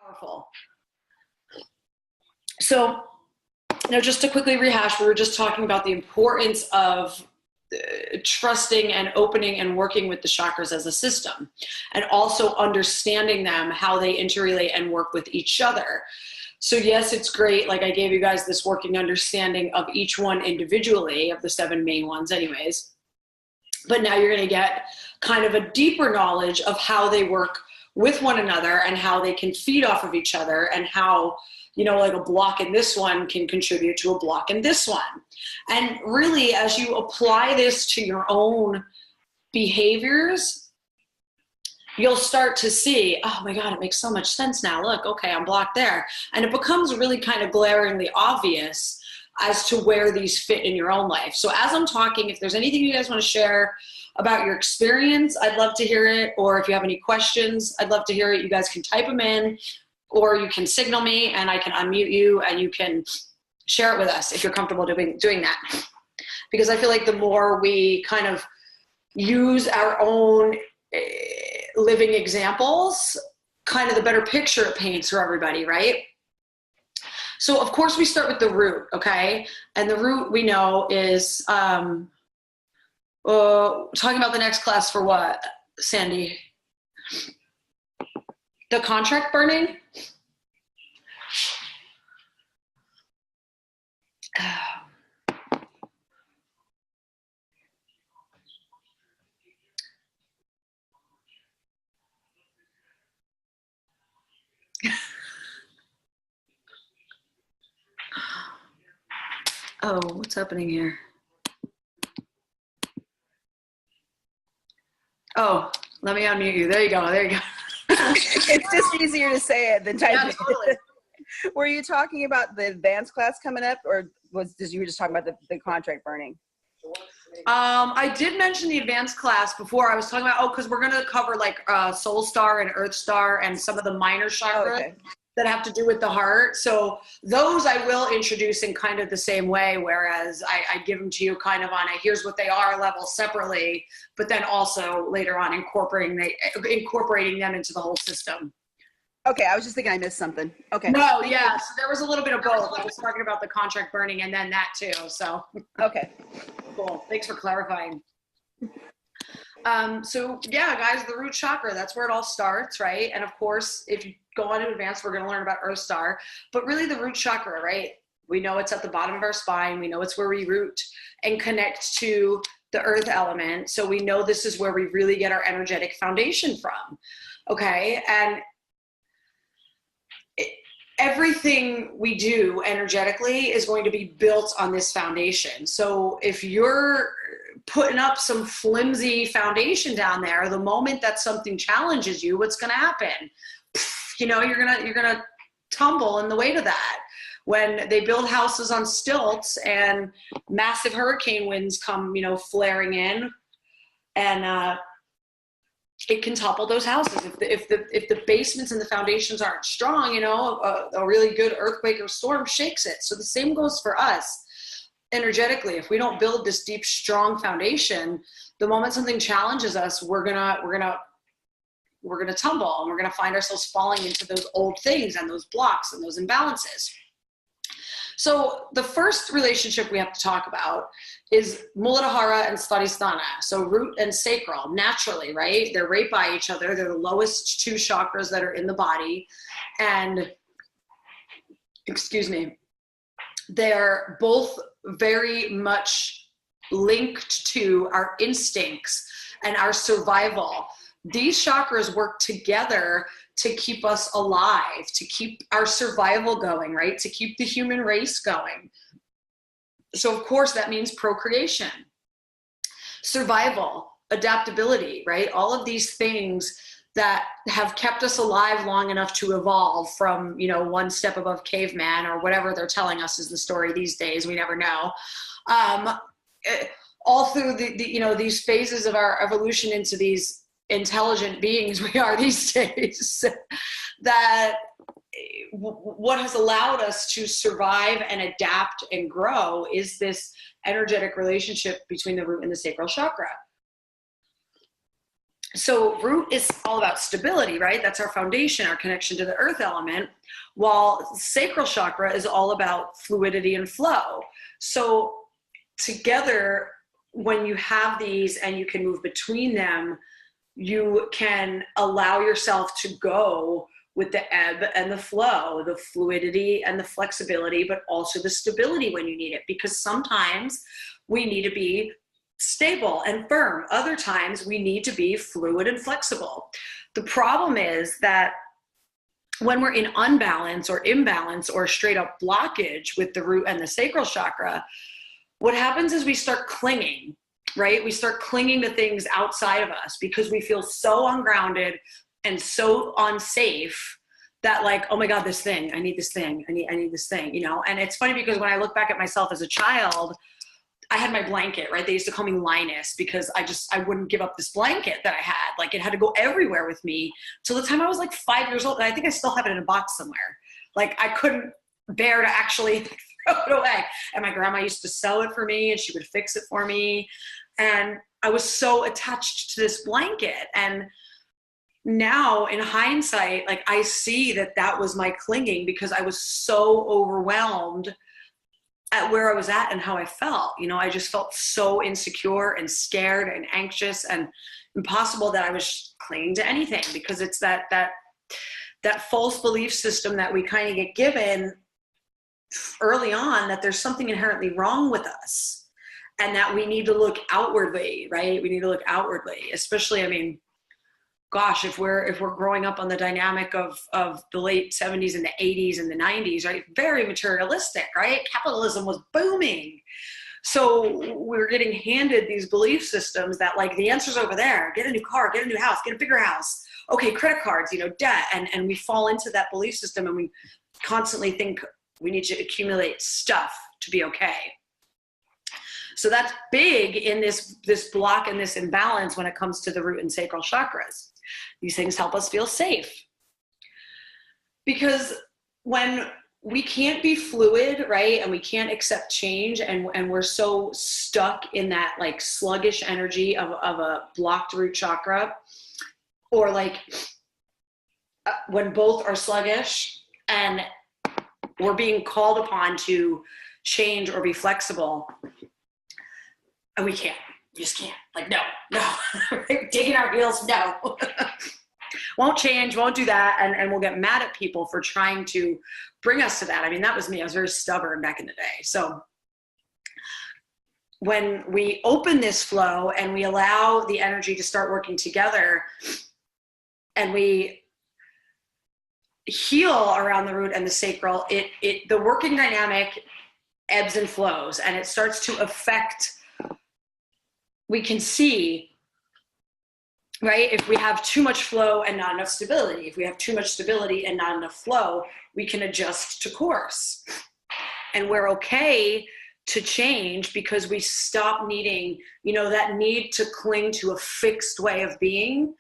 Powerful. So, just to quickly rehash, we were just talking about the importance of trusting and opening and working with the chakras as a system, and also understanding them, how they interrelate and work with each other. So yes, it's great. Like I gave you guys this working understanding of each one individually, of the 7 main ones anyways. But now you're going to get kind of a deeper knowledge of how they work with one another and how they can feed off of each other, and how, like a block in this one can contribute to a block in this one. And really, as you apply this to your own behaviors, you'll start to see, oh my God, it makes so much sense now. Look, okay, I'm blocked there. And it becomes really kind of glaringly obvious as to where these fit in your own life. So as I'm talking, if there's anything you guys want to share about your experience, I'd love to hear it. Or if you have any questions, I'd love to hear it. You guys can type them in, or you can signal me and I can unmute you and you can share it with us if you're comfortable doing that. Because I feel like the more we kind of use our own living examples, kind of the better picture it paints for everybody, right? So of course we start with the root, okay? And the root we know is, talking about the next class for what, Sandy? The contract burning? Oh, what's happening here? Oh, let me unmute you. There you go. There you go. It's just easier to say it than type Yeah, it. totally. Were you talking about the advanced class coming up, or you were just talking about the contract burning? I did mention the advanced class before. I was talking about, because we're going to cover like Soul Star and Earth Star and some of the minor chakras that have to do with the heart. So those I will introduce in kind of the same way, whereas I give them to you kind of on a here's what they are level separately, but then also later on incorporating them into the whole system. Okay, I was just thinking I missed something. Okay. No, yeah, so there was a little bit of both. I was talking about the contract burning and then that too, so. Okay. Cool, thanks for clarifying. So yeah, guys, the root chakra, that's where it all starts, right? And of course, if you go on to advance, we're gonna learn about Earth Star, but really the root chakra, right? We know it's at the bottom of our spine. We know it's where we root and connect to the earth element. So we know this is where we really get our energetic foundation from, okay? And everything we do energetically is going to be built on this foundation. So if you're putting up some flimsy foundation down there, the moment that something challenges you, what's going to happen? You're gonna tumble in the weight of that. When they build houses on stilts and massive hurricane winds come, flaring in, and it can topple those houses if the basements and the foundations aren't strong. A really good earthquake or storm shakes it. So the same goes for us energetically. If we don't build this deep, strong foundation, the moment something challenges us, we're gonna tumble, and we're gonna find ourselves falling into those old things and those blocks and those imbalances. So the first relationship we have to talk about is Muladhara and Svadhisthana. So root and sacral, naturally, right? They're right by each other. They're the lowest 2 chakras that are in the body. And, they're both very much linked to our instincts and our survival. These chakras work together to keep us alive, to keep our survival going, right? To keep the human race going. So of course that means procreation, survival, adaptability, right? All of these things that have kept us alive long enough to evolve from, one step above caveman, or whatever they're telling us is the story these days. We never know. All through these phases of our evolution into these intelligent beings we are these days, that what has allowed us to survive and adapt and grow is this energetic relationship between the root and the sacral chakra. So root is all about stability, right? That's our foundation, our connection to the earth element, while sacral chakra is all about fluidity and flow. So together, when you have these and you can move between them, you can allow yourself to go with the ebb and the flow, the fluidity and the flexibility, but also the stability when you need it, because sometimes we need to be stable and firm. Other times we need to be fluid and flexible. The problem is that when we're in unbalance or imbalance or straight up blockage with the root and the sacral chakra, what happens is we start clinging, right? We start clinging to things outside of us because we feel so ungrounded and so unsafe that, like, oh my God, this thing, I need this thing, I need this thing, you know? And it's funny because when I look back at myself as a child, I had my blanket, right? They used to call me Linus because I wouldn't give up this blanket that I had. Like, it had to go everywhere with me till the time I was like 5 years old. And I think I still have it in a box somewhere. Like, I couldn't bear to actually throw it away. And my grandma used to sew it for me and she would fix it for me. And I was so attached to this blanket. And now in hindsight, like, I see that that was my clinging because I was so overwhelmed at where I was at and how I felt. You know, I just felt so insecure and scared and anxious and impossible that I was clinging to anything, because it's that false belief system that we kind of get given early on, that there's something inherently wrong with us and that we need to look outwardly, right? We need to look outwardly, especially, I mean, gosh, if we're growing up on the dynamic of the late 70s and the 80s and the 90s, right? Very materialistic, right? Capitalism was booming. So we were getting handed these belief systems that, like, the answer's over there. Get a new car, get a new house, get a bigger house. Okay, credit cards, you know, debt. And we fall into that belief system and we constantly think we need to accumulate stuff to be okay. So that's big in this block and this imbalance when it comes to the root and sacral chakras. These things help us feel safe. Because when we can't be fluid, right, and we can't accept change, and we're so stuck in that, like, sluggish energy of a blocked root chakra, or like when both are sluggish and we're being called upon to change or be flexible, and we can't. You just can't. Like, no. Digging our heels, no. Won't change, won't do that, and we'll get mad at people for trying to bring us to that. I mean, that was me. I was very stubborn back in the day. So when we open this flow and we allow the energy to start working together, and we heal around the root and the sacral, the working dynamic ebbs and flows, and it starts to affect. We can see, right, if we have too much flow and not enough stability. If we have too much stability and not enough flow, we can adjust to course. And we're okay to change because we stop needing, you know, that need to cling to a fixed way of being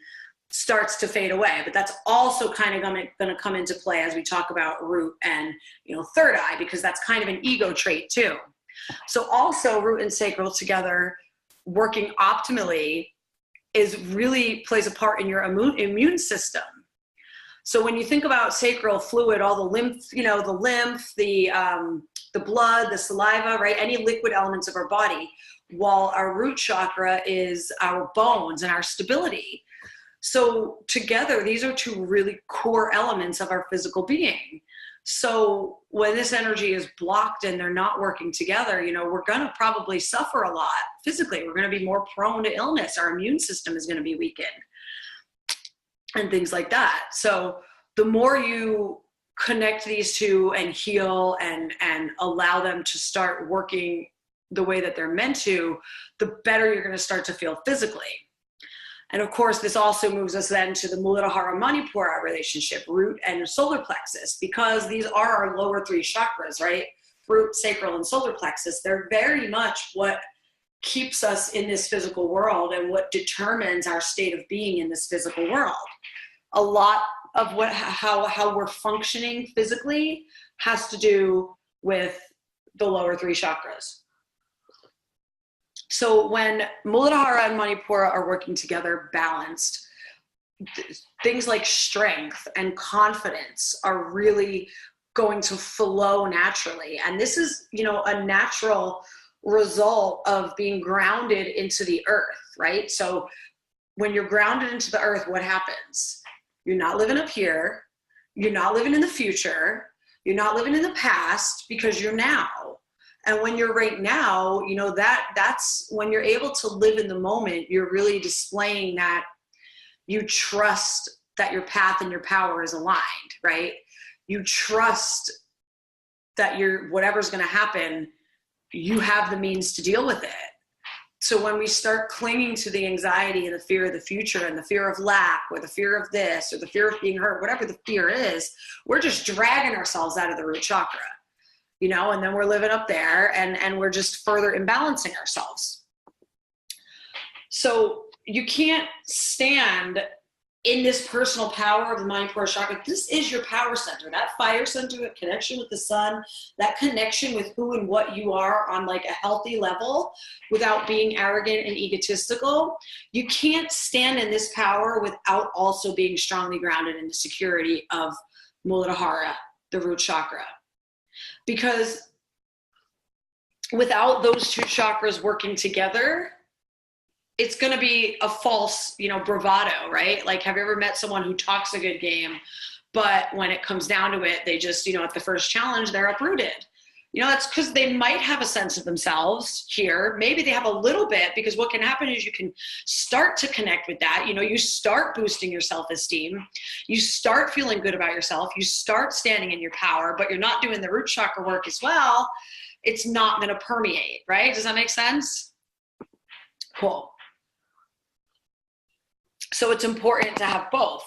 starts to fade away. But that's also kind of going to come into play as we talk about root and, you know, third eye, because that's kind of an ego trait too. So also root and sacral together working optimally really plays a part in your immune system. So when you think about sacral fluid, all the lymph, you know, the blood, the saliva, right? Any liquid elements of our body, while our root chakra is our bones and our stability. So together, these are two really core elements of our physical being. So when this energy is blocked and they're not working together, you know, we're going to probably suffer a lot physically. We're going to be more prone to illness. Our immune system is going to be weakened and things like that. So the more you connect these two and heal and allow them to start working the way that they're meant to, the better you're going to start to feel physically. And of course, this also moves us then to the Muladhara Manipura relationship, root and solar plexus, because these are our lower three chakras, right? Root, sacral, and solar plexus. They're very much what keeps us in this physical world and what determines our state of being in this physical world. A lot of how we're functioning physically has to do with the lower three chakras. So when Muladhara and Manipura are working together balanced, things like strength and confidence are really going to flow naturally. And this is, you know, a natural result of being grounded into the earth, right? So when you're grounded into the earth, what happens? You're not living up here. You're not living in the future. You're not living in the past, because you're now. And when you're right now, you know, that's when you're able to live in the moment, you're really displaying that you trust that your path and your power is aligned, right? You trust that whatever's going to happen, you have the means to deal with it. So when we start clinging to the anxiety and the fear of the future and the fear of lack or the fear of this or the fear of being hurt, whatever the fear is, we're just dragging ourselves out of the root chakra, you know, and then we're living up there and we're just further imbalancing ourselves. So you can't stand in this personal power of the mind core chakra. This is your power center, that fire center, that connection with the sun, that connection with who and what you are on like a healthy level without being arrogant and egotistical. You can't stand in this power without also being strongly grounded in the security of Muladhara, the root chakra. Because without those two chakras working together, it's going to be a false, you know, bravado, right? Like, have you ever met someone who talks a good game, but when it comes down to it, they just, you know, at the first challenge, they're uprooted. You know, that's because they might have a sense of themselves here. Maybe they have a little bit, because what can happen is you can start to connect with that. You know, you start boosting your self-esteem. You start feeling good about yourself. You start standing in your power, but you're not doing the root chakra work as well. It's not going to permeate, right? Does that make sense? Cool. So it's important to have both.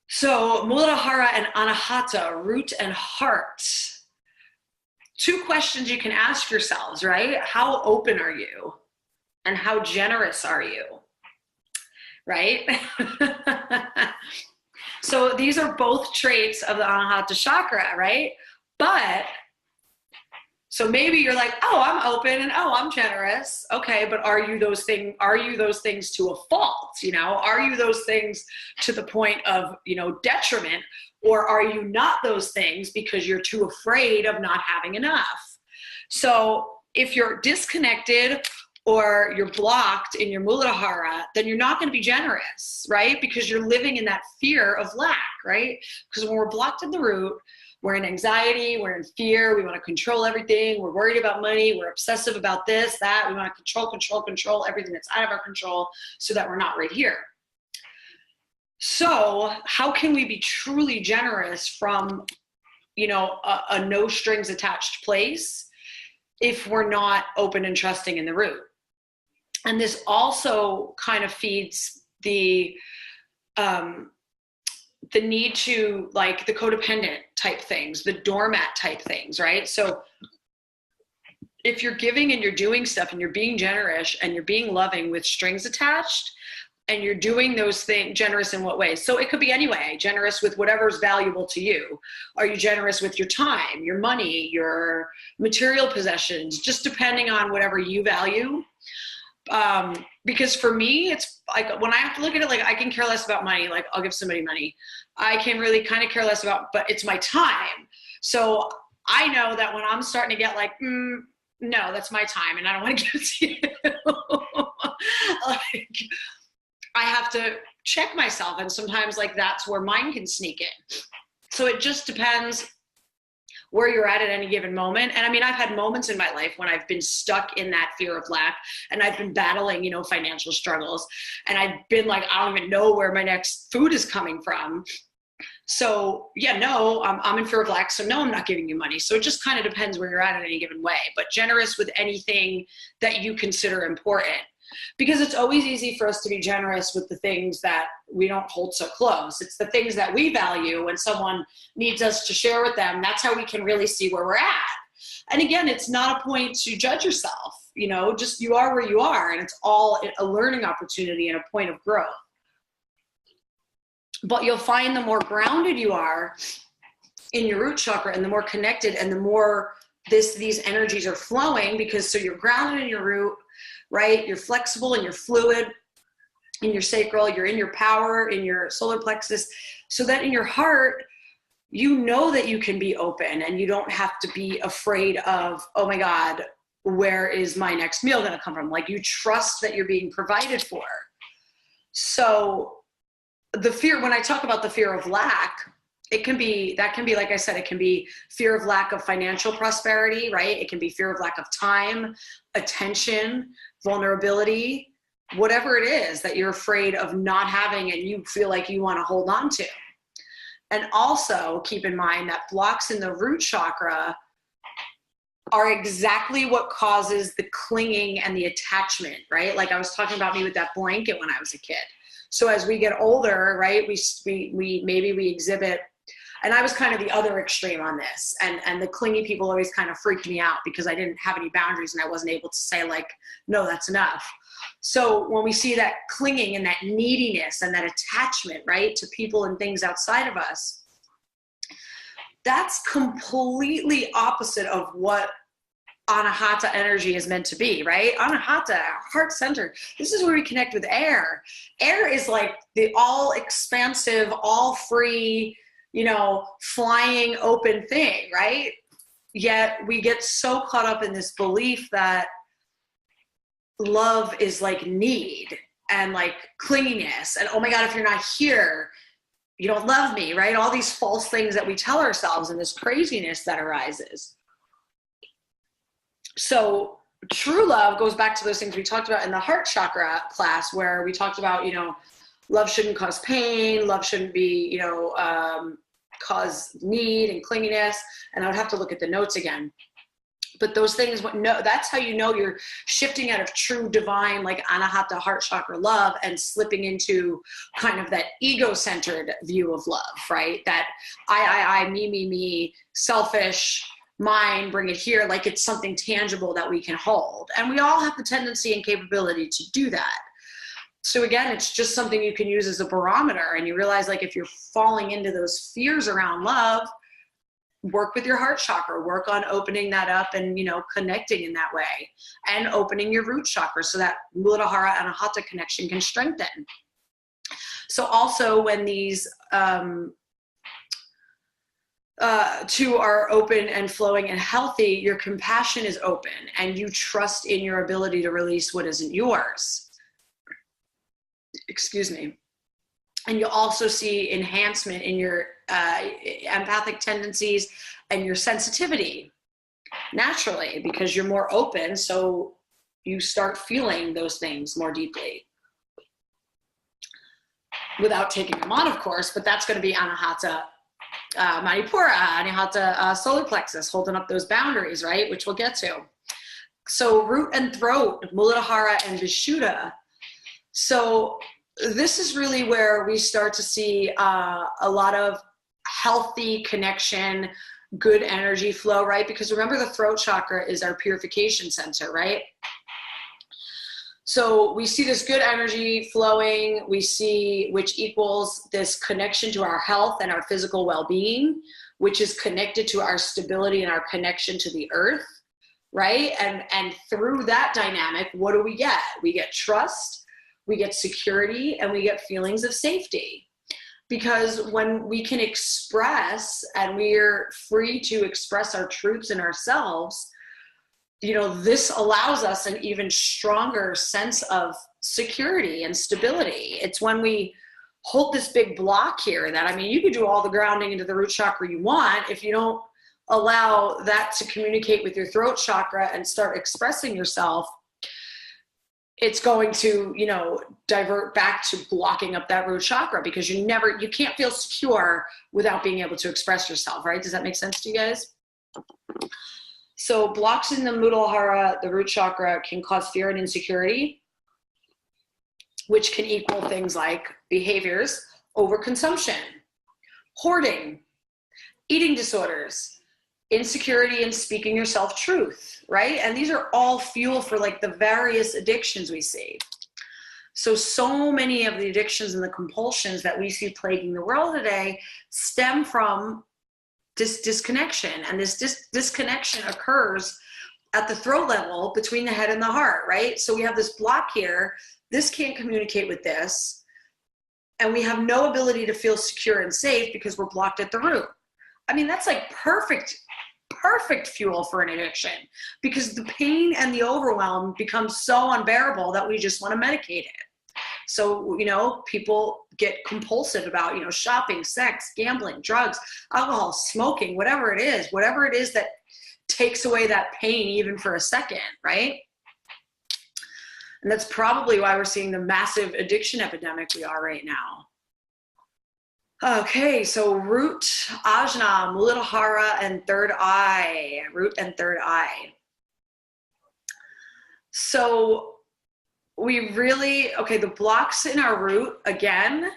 So Muladhara and Anahata, root and heart. Two questions you can ask yourselves, right? How open are you? And how generous are you? Right? So these are both traits of the Anahata chakra, right? But so maybe you're like, oh, I'm open and oh, I'm generous. Okay, but are you those things to a fault? You know, are you those things to the point of, you know, detriment? Or are you not those things because you're too afraid of not having enough? So if you're disconnected or you're blocked in your Muladhara, then you're not going to be generous, right? Because you're living in that fear of lack, right? Because when we're blocked in the root, we're in anxiety, we're in fear, we want to control everything, we're worried about money, we're obsessive about this, that, we want to control everything that's out of our control so that we're not right here. So how can we be truly generous from, you know, a no strings attached place if we're not open and trusting in the root? And this also kind of feeds the need to, like, the codependent type things, the doormat type things, right? So if you're giving and you're doing stuff and you're being generous and you're being loving with strings attached and you're doing those things, generous in what ways? So it could be anyway, generous with whatever's valuable to you. Are you generous with your time, your money, your material possessions, just depending on whatever you value? Because for me, it's like, when I have to look at it, like, I can care less about money. Like, I'll give somebody money. I can really kind of care less about, but it's my time. So I know that when I'm starting to get like, no, that's my time and I don't want to give it to you. Like, I have to check myself. And sometimes, like, that's where mine can sneak in. So it just depends where you're at any given moment. And I mean, I've had moments in my life when I've been stuck in that fear of lack and I've been battling, you know, financial struggles. And I've been like, I don't even know where my next food is coming from. So yeah, no, I'm in fear of lack. So no, I'm not giving you money. So it just kind of depends where you're at in any given way, but generous with anything that you consider important. Because it's always easy for us to be generous with the things that we don't hold so close. It's the things that we value when someone needs us to share with them. That's how we can really see where we're at. And again, it's not a point to judge yourself, you know, just you are where you are, and it's all a learning opportunity and a point of growth. But you'll find the more grounded you are in your root chakra and the more connected and the more these energies are flowing, because so you're grounded in your root, right? You're flexible and you're fluid. in your sacral, you're in your power, in your solar plexus, so that in your heart, you know that you can be open and you don't have to be afraid of, oh my God, where is my next meal going to come from? Like, you trust that you're being provided for. So the fear, when I talk about the fear of lack, that can be, like I said, it can be fear of lack of financial prosperity, right? It can be fear of lack of time, attention, vulnerability, whatever it is that you're afraid of not having and you feel like you want to hold on to. And also keep in mind that blocks in the root chakra are exactly what causes the clinging and the attachment, right? Like I was talking about me with that blanket when I was a kid. So as we get older, right, we exhibit, and I was kind of the other extreme on this, and the clingy people always kind of freaked me out because I didn't have any boundaries and I wasn't able to say like, no, that's enough. So when we see that clinging and that neediness and that attachment, right, to people and things outside of us, that's completely opposite of what Anahata energy is meant to be, right? Anahata, heart-centered. This is where we connect with air. Air is like the all expansive, all free, flying open thing, right? Yet we get so caught up in this belief that love is like need and like clinginess and, oh my God, if you're not here, you don't love me, right? All these false things that we tell ourselves and this craziness that arises. So true love goes back to those things we talked about in the heart chakra class, where we talked about, love shouldn't cause pain, love shouldn't be, cause need and clinginess. And I would have to look at the notes again. But those things, that's how you know you're shifting out of true divine, like Anahata heart chakra love and slipping into kind of that ego-centered view of love, right? That I, me, selfish, mine, bring it here, like it's something tangible that we can hold. And we all have the tendency and capability to do that. So again, it's just something you can use as a barometer, and you realize like if you're falling into those fears around love, work with your heart chakra, work on opening that up and, connecting in that way, and opening your root chakra so that Muladhara and Anahata connection can strengthen. So also when these two are open and flowing and healthy, your compassion is open and you trust in your ability to release what isn't yours. Excuse me. And you'll also see enhancement in your empathic tendencies and your sensitivity naturally because you're more open. So you start feeling those things more deeply without taking them on, of course, but that's going to be Anahata Manipura, Anahata solar plexus, holding up those boundaries, right? Which we'll get to. So root and throat, Muladhara and Vishuddha. So this is really where we start to see a lot of healthy connection, good energy flow, right? Because remember, the throat chakra is our purification center, right? So we see this good energy flowing, which equals this connection to our health and our physical well-being, which is connected to our stability and our connection to the earth, right? And through that dynamic, what do we get? We get trust, we get security, and we get feelings of safety. Because when we can express and we're free to express our truths in ourselves, this allows us an even stronger sense of security and stability. It's when we hold this big block here that, you could do all the grounding into the root chakra you want. If you don't allow that to communicate with your throat chakra and start expressing yourself, it's going to, divert back to blocking up that root chakra because you can't feel secure without being able to express yourself, right? Does that make sense to you guys? So blocks in the Muladhara, the root chakra, can cause fear and insecurity, which can equal things like behaviors, overconsumption, hoarding, eating disorders, insecurity in speaking your self-truth, right? And these are all fuel for like the various addictions we see. So many of the addictions and the compulsions that we see plaguing the world today stem from this disconnection. And this disconnection occurs at the throat level between the head and the heart, right? So we have this block here. This can't communicate with this. And we have no ability to feel secure and safe because we're blocked at the root. I mean, that's like perfect fuel for an addiction, because the pain and the overwhelm becomes so unbearable that we just want to medicate it. So, you know, people get compulsive about, you know, shopping, sex, gambling, drugs, alcohol, smoking, whatever it is that takes away that pain even for a second, right? And that's probably why we're seeing the massive addiction epidemic we are right now. Okay, so root, ajna, muladhara, and third eye. Root and third eye. So we really, okay, the blocks in our root, again,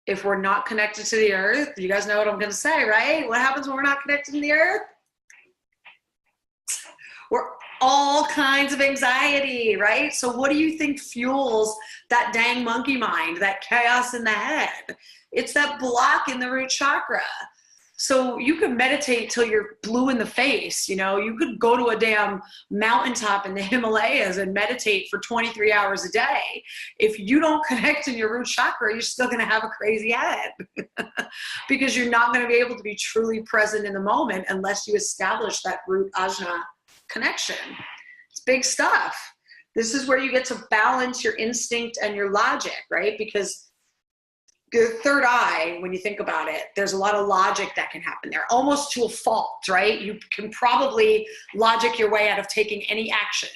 if we're not connected to the earth, you guys know what I'm going to say, right? What happens when we're not connected to the earth? We're all kinds of anxiety, right? So what do you think fuels that dang monkey mind, that chaos in the head? It's that block in the root chakra. So you could meditate till you're blue in the face. You know, you could go to a damn mountaintop in the Himalayas and meditate for 23 hours a day. If you don't connect in your root chakra, you're still going to have a crazy head because you're not going to be able to be truly present in the moment unless you establish that root ajna connection. It's big stuff. This is where you get to balance your instinct and your logic, right? Because your third eye, when you think about it, there's a lot of logic that can happen there, almost to a fault, right? You can probably logic your way out of taking any action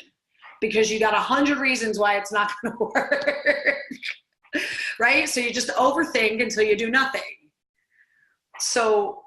because you got 100 reasons why it's not going to work, right? So you just overthink until you do nothing. So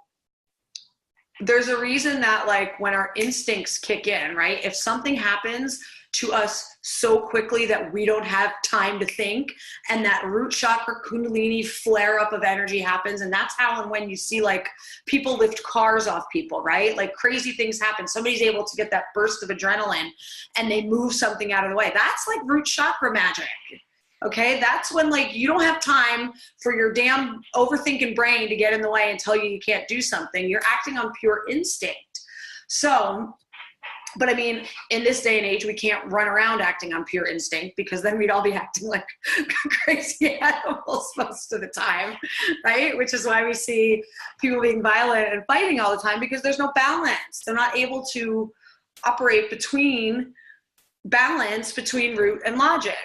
there's a reason that, like, when our instincts kick in, right? If something happens to us so quickly that we don't have time to think, and that root chakra kundalini flare up of energy happens, and that's how and when you see, like, people lift cars off people, right? Like, crazy things happen. Somebody's able to get that burst of adrenaline and they move something out of the way. That's like root chakra magic. Okay, that's when, like, you don't have time for your damn overthinking brain to get in the way and tell you you can't do something. You're acting on pure instinct. So, but I mean, in this day and age, we can't run around acting on pure instinct, because then we'd all be acting like crazy animals most of the time, right? Which is why we see people being violent and fighting all the time, because there's no balance. They're not able to operate between root and logic.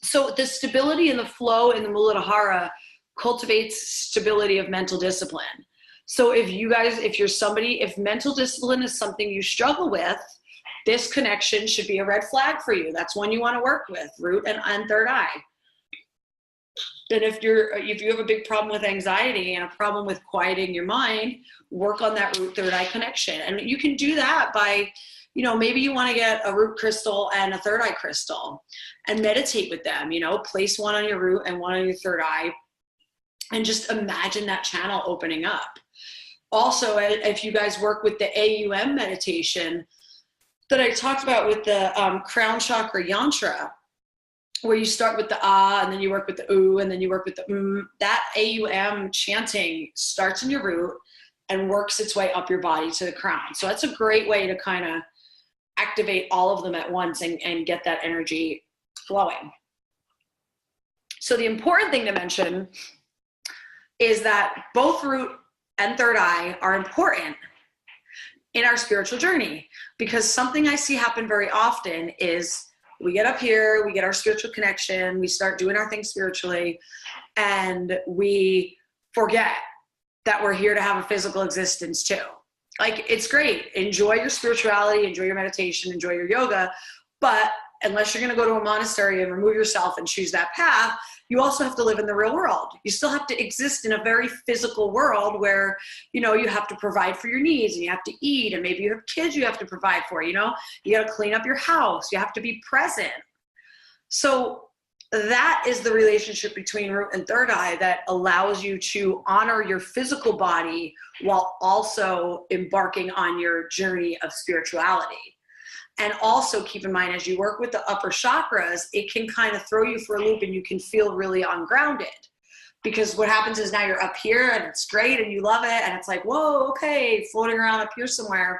So the stability and the flow in the muladhara cultivates stability of mental discipline. So if mental discipline is something you struggle with, this connection should be a red flag for you. That's one you want to work with, root and third eye. Then if you have a big problem with anxiety and a problem with quieting your mind, work on that root third eye connection. And you can do that by, you know, maybe you want to get a root crystal and a third eye crystal and meditate with them. You know, place one on your root and one on your third eye, and just imagine that channel opening up. Also, if you guys work with the AUM meditation that I talked about with the crown chakra yantra, where you start with the ah, and then you work with the oo, and then you work with the that AUM chanting starts in your root and works its way up your body to the crown. So that's a great way to kind of activate all of them at once and get that energy flowing. So the important thing to mention is that both root and third eye are important in our spiritual journey, because something I see happen very often is we get up here, we get our spiritual connection, we start doing our thing spiritually, and we forget that we're here to have a physical existence too. Like, it's great. Enjoy your spirituality, enjoy your meditation, enjoy your yoga, but unless you're going to go to a monastery and remove yourself and choose that path, you also have to live in the real world. You still have to exist in a very physical world where, you know, you have to provide for your needs and you have to eat, and maybe you have kids you have to provide for, you know, you got to clean up your house, you have to be present. So that is the relationship between root and third eye that allows you to honor your physical body while also embarking on your journey of spirituality. And also keep in mind, as you work with the upper chakras, it can kind of throw you for a loop and you can feel really ungrounded, because what happens is now you're up here and it's great and you love it and it's like, whoa, okay, floating around up here somewhere.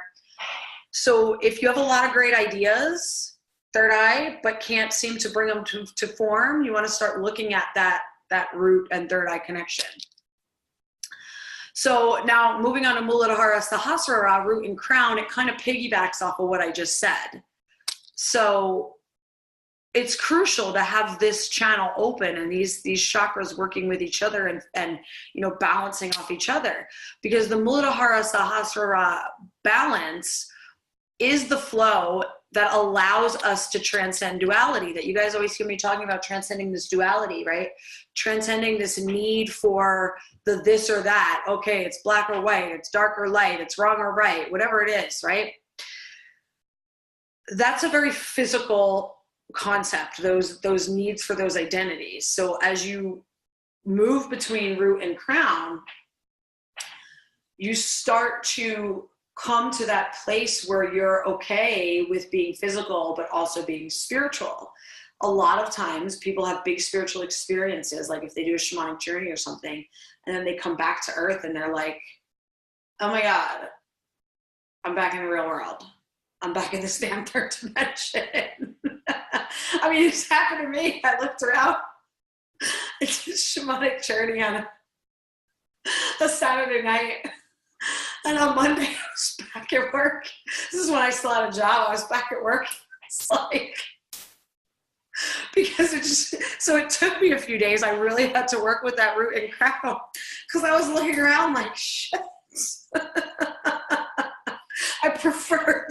So if you have a lot of great ideas, third eye, but can't seem to bring them to form, you want to start looking at that root and third eye connection. So now moving on to Muladhara Sahasrara, root and crown, it kind of piggybacks off of what I just said. So it's crucial to have this channel open and these chakras working with each other and you know, balancing off each other, because the Muladhara Sahasrara balance is the flow that allows us to transcend duality, that you guys always hear me talking about, transcending this duality, right? Transcending this need for the this or that. Okay, it's black or white, it's dark or light, it's wrong or right, whatever it is, right? That's a very physical concept, those needs for those identities. So as you move between root and crown, you start to come to that place where you're okay with being physical, but also being spiritual. A lot of times people have big spiritual experiences, like if they do a shamanic journey or something, and then they come back to earth and they're like, oh my God, I'm back in the real world. I'm back in this damn third dimension. I mean, it's happened to me. I looked around. It's a shamanic journey on a Saturday night. And on Monday, I was back at work. This is when I still had a job. I was back at work. It's like, because so it took me a few days. I really had to work with that root and crown because I was looking around like, shit. I prefer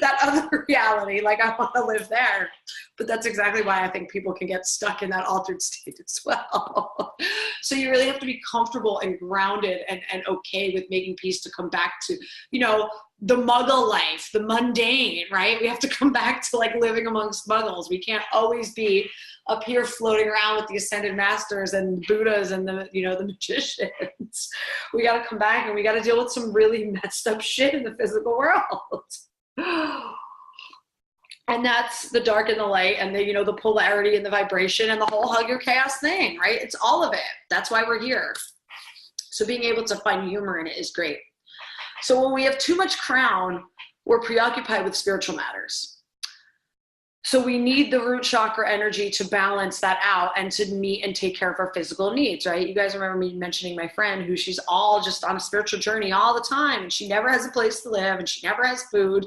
that other reality. Like, I want to live there. But that's exactly why I think people can get stuck in that altered state as well. So you really have to be comfortable and grounded and okay with making peace to come back to, you know, the muggle life, the mundane, right? We have to come back to like living amongst muggles. We can't always be up here floating around with the ascended masters and Buddhas and the, you know, the magicians. We got to come back and we got to deal with some really messed up shit in the physical world. And that's the dark and the light and the, you know, the polarity and the vibration and the whole hug your chaos thing, right? It's all of it. That's why we're here. So being able to find humor in it is great. So when we have too much crown, we're preoccupied with spiritual matters. So we need the root chakra energy to balance that out and to meet and take care of our physical needs, right? You guys remember me mentioning my friend who she's all just on a spiritual journey all the time and she never has a place to live and she never has food.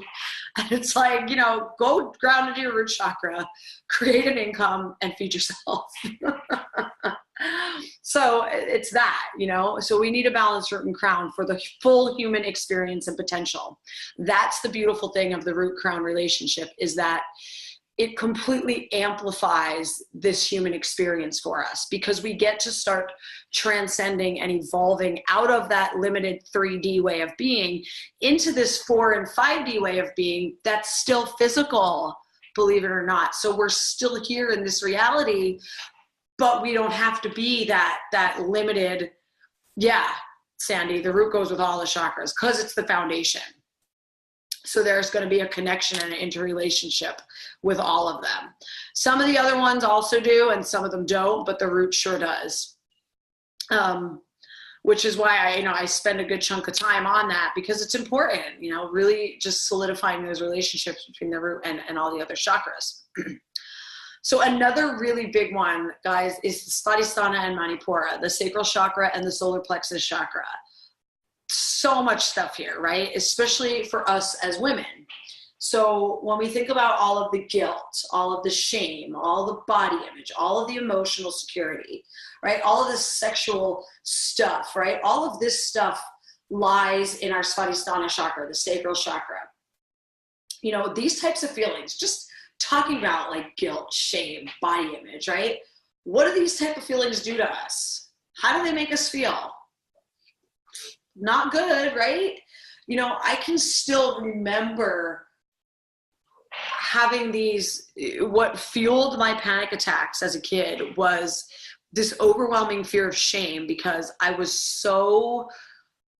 And it's like, you know, go ground into your root chakra, create an income and feed yourself. So it's that, you know, so we need a balanced root and crown for the full human experience and potential. That's the beautiful thing of the root crown relationship, is that it completely amplifies this human experience for us, because we get to start transcending and evolving out of that limited 3D way of being into this 4 and 5D way of being that's still physical, believe it or not. So we're still here in this reality, but we don't have to be that limited. Yeah, Sandy, the root goes with all the chakras because it's the foundation. So there's going to be a connection and an interrelationship with all of them. Some of the other ones also do, and some of them don't, but the root sure does. Which is why I spend a good chunk of time on that, because it's important, you know, really just solidifying those relationships between the root and all the other chakras. So another really big one, guys, is the Svadhisthana and Manipura, the sacral chakra and the solar plexus chakra. So much stuff here, right? Especially for us as women. So when we think about all of the guilt, all of the shame, all the body image, all of the emotional security, right? All of this sexual stuff, right? All of this stuff lies in our Svadhisthana chakra, the sacral chakra. You know, these types of feelings, just talking about like guilt, shame, body image, right? What do these type of feelings do to us? How do they make us feel? Not good, right? You know, I can still remember having these, what fueled my panic attacks as a kid was this overwhelming fear of shame, because I was so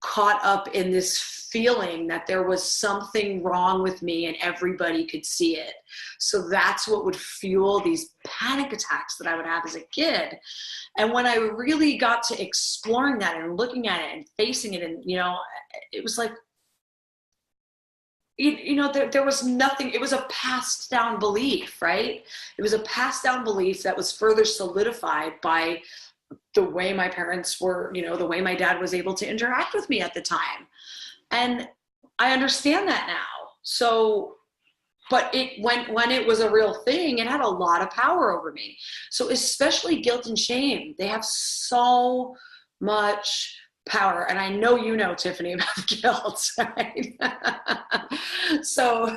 caught up in this feeling that there was something wrong with me and everybody could see it. So that's what would fuel these panic attacks that I would have as a kid. And when I really got to exploring that and looking at it and facing it, and, you know, it was like, there was nothing, it was a passed down belief, right? It was a passed down belief that was further solidified by the way my parents were, the way my dad was able to interact with me at the time. And I understand that now. So, but when it was a real thing, it had a lot of power over me. So especially guilt and shame, they have so much power. And I know you know, Tiffany, about guilt, right? So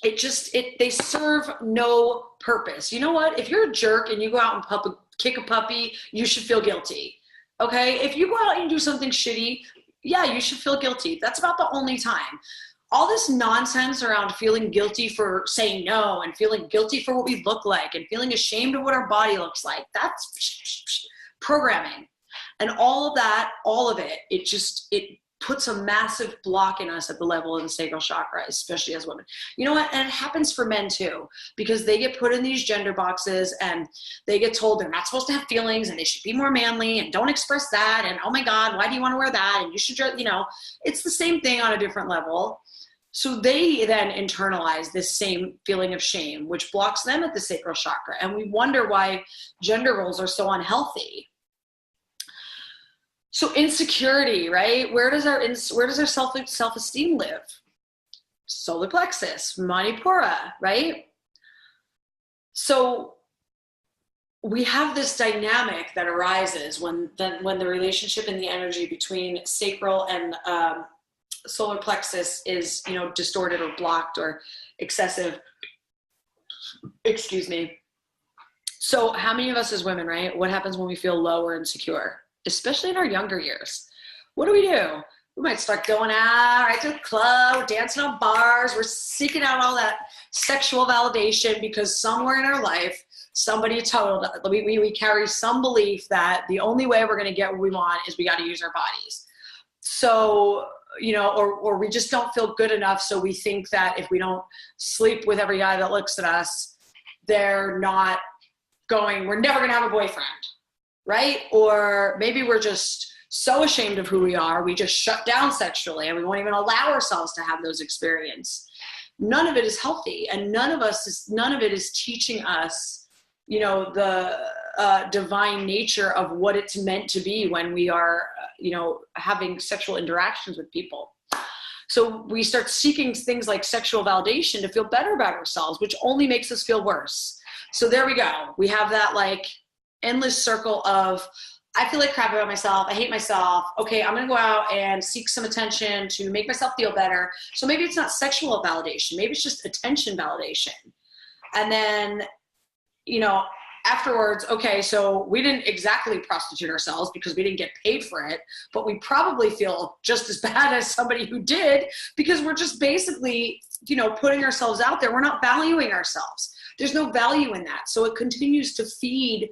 they serve no purpose. You know what? If you're a jerk and you go out and kick a puppy, you should feel guilty. Okay? If you go out and do something shitty, yeah, you should feel guilty. That's about the only time. All this nonsense around feeling guilty for saying no and feeling guilty for what we look like and feeling ashamed of what our body looks like, that's programming. And all of it, it puts a massive block in us at the level of the sacral chakra, especially as women. You know what? And it happens for men too, because they get put in these gender boxes and they get told they're not supposed to have feelings and they should be more manly and don't express that. And oh my God, why do you want to wear that? And you should, it's the same thing on a different level. So they then internalize this same feeling of shame, which blocks them at the sacral chakra. And we wonder why gender roles are so unhealthy. So insecurity, right? Where does our self-esteem live? Solar plexus, manipura, right? So we have this dynamic that arises when the relationship and the energy between sacral and solar plexus is, distorted or blocked or excessive. Excuse me. So how many of us as women, right? What happens when we feel low or insecure? Especially in our younger years. What do? We might start going out right to the club, we're dancing on bars, we're seeking out all that sexual validation because somewhere in our life, somebody told us, we carry some belief that the only way we're going to get what we want is we got to use our bodies. So, or we just don't feel good enough. So we think that if we don't sleep with every guy that looks at us, we're never going to have a boyfriend. Right? Or maybe we're just so ashamed of who we are, we just shut down sexually and we won't even allow ourselves to have those experiences. None of it is healthy, and none of it is teaching us, the divine nature of what it's meant to be when we are, having sexual interactions with people. So we start seeking things like sexual validation to feel better about ourselves, which only makes us feel worse. So there we go. We have that endless circle of, I feel like crap about myself. I hate myself. Okay, I'm going to go out and seek some attention to make myself feel better. So maybe it's not sexual validation. Maybe it's just attention validation. And then, afterwards, okay, so we didn't exactly prostitute ourselves because we didn't get paid for it, but we probably feel just as bad as somebody who did because we're just basically, putting ourselves out there. We're not valuing ourselves. There's no value in that. So it continues to feed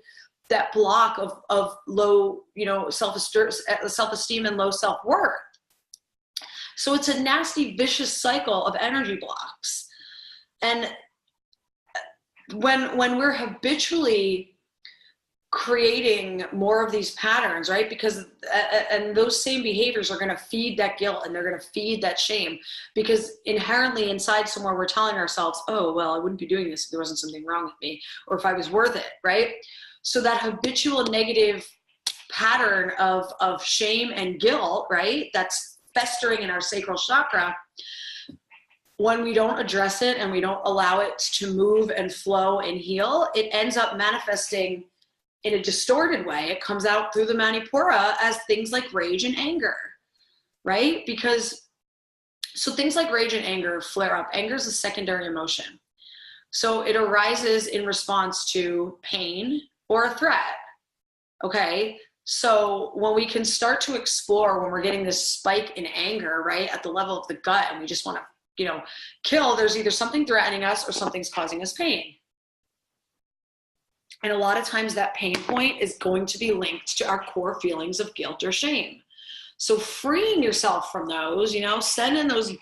that block of low, self-esteem and low self-worth. So it's a nasty, vicious cycle of energy blocks. And when we're habitually creating more of these patterns, right? Because, and those same behaviors are going to feed that guilt and they're going to feed that shame, because inherently inside somewhere we're telling ourselves, oh, well, I wouldn't be doing this if there wasn't something wrong with me or if I was worth it, right? So that habitual negative pattern of shame and guilt, right? That's festering in our sacral chakra. When we don't address it and we don't allow it to move and flow and heal, it ends up manifesting in a distorted way. It comes out through the manipura as things like rage and anger, right? So things like rage and anger flare up. Anger is a secondary emotion. So it arises in response to pain or a threat, okay? So when we can start to explore when we're getting this spike in anger, right, at the level of the gut, and we just want to, kill, there's either something threatening us or something's causing us pain. And a lot of times that pain point is going to be linked to our core feelings of guilt or shame. So freeing yourself from those, sending those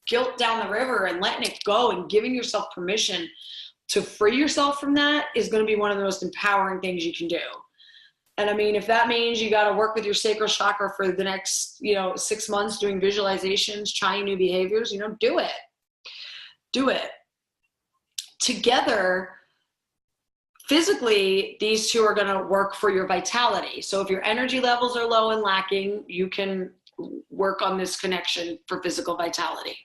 guilt down the river and letting it go and giving yourself permission to free yourself from that is going to be one of the most empowering things you can do. And I mean, if that means you got to work with your sacral chakra for the next, 6 months doing visualizations, trying new behaviors, do it. Do it. Together, physically, these two are going to work for your vitality. So if your energy levels are low and lacking, you can work on this connection for physical vitality.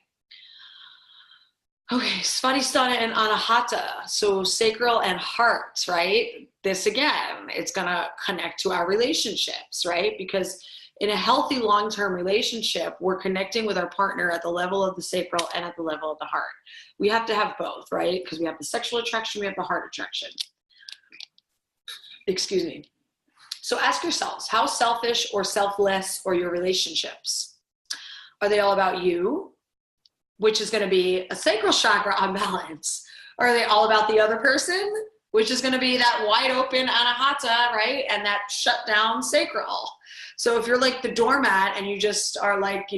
Okay, Svadhisthana and Anahata, so sacral and heart, right? This again, it's gonna connect to our relationships, right? Because in a healthy long-term relationship, we're connecting with our partner at the level of the sacral and at the level of the heart. We have to have both, right? Because we have the sexual attraction, we have the heart attraction. Excuse me. So ask yourselves, how selfish or selfless are your relationships? Are they all about you? Which is going to be a sacral chakra unbalance? Or are they all about the other person? Which is going to be that wide open anahata, right? And that shut down sacral. So if you're like the doormat and you just are like,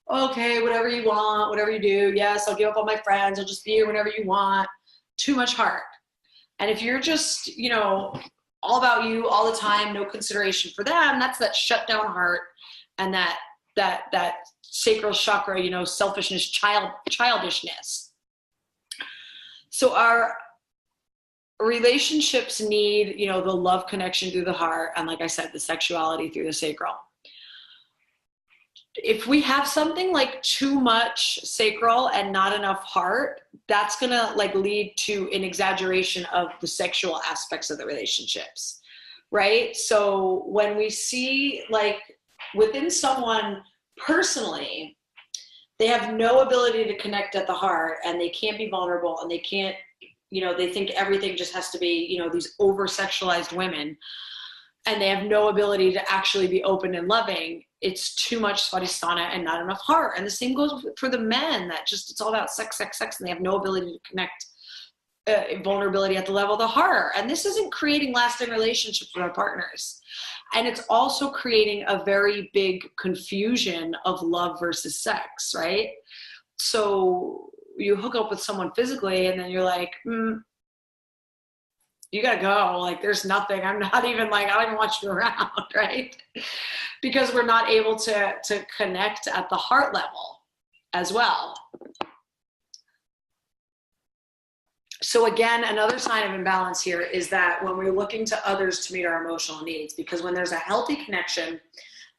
okay, whatever you want, whatever you do. Yes, I'll give up all my friends. I'll just be here whenever you want. Too much heart. And if you're just, all about you all the time, no consideration for them, that's that shut down heart and that sacral chakra, selfishness, childishness. So our relationships need, the love connection through the heart. And like I said, the sexuality through the sacral. If we have something like too much sacral and not enough heart, that's going to lead to an exaggeration of the sexual aspects of the relationships, right? So when we see within someone personally, they have no ability to connect at the heart and they can't be vulnerable and they can't, they think everything just has to be, these over-sexualized women, and they have no ability to actually be open and loving. It's too much Svadhisthana and not enough heart. And the same goes for the men, that just, it's all about sex, and they have no ability to connect vulnerability at the level of the heart. And this isn't creating lasting relationships with our partners. And it's also creating a very big confusion of love versus sex, right? So you hook up with someone physically and then you're like, you gotta go. There's nothing. I'm not even I don't even want you around, right? Because we're not able to connect at the heart level as well. So again, another sign of imbalance here is that when we're looking to others to meet our emotional needs, because when there's a healthy connection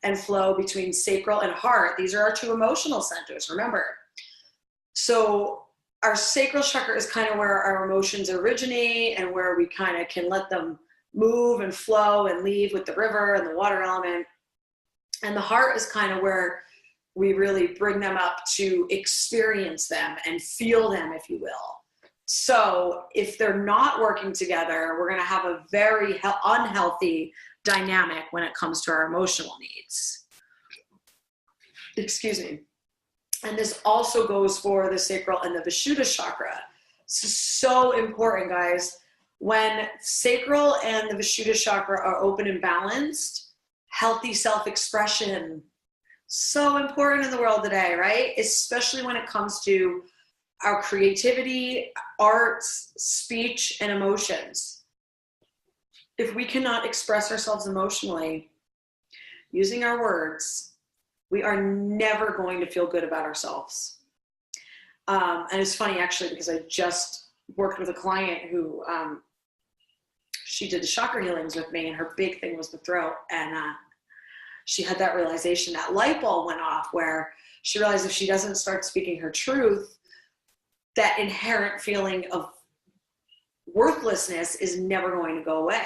and flow between sacral and heart, these are our two emotional centers, remember. So our sacral chakra is kind of where our emotions originate and where we kind of can let them move and flow and leave with the river and the water element. And the heart is kind of where we really bring them up to experience them and feel them, if you will. So if they're not working together, we're going to have a very unhealthy dynamic when it comes to our emotional needs. Excuse me. And this also goes for the sacral and the Vishuddha chakra. This is so important, guys. When sacral and the Vishuddha chakra are open and balanced, healthy self-expression, so important in the world today, right? Especially when it comes to our creativity, arts, speech, and emotions. If we cannot express ourselves emotionally using our words, we are never going to feel good about ourselves. And it's funny, actually, because I just worked with a client who, she did the chakra healings with me, and her big thing was the throat. And she had that realization, that light bulb went off, where she realized if she doesn't start speaking her truth, that inherent feeling of worthlessness is never going to go away.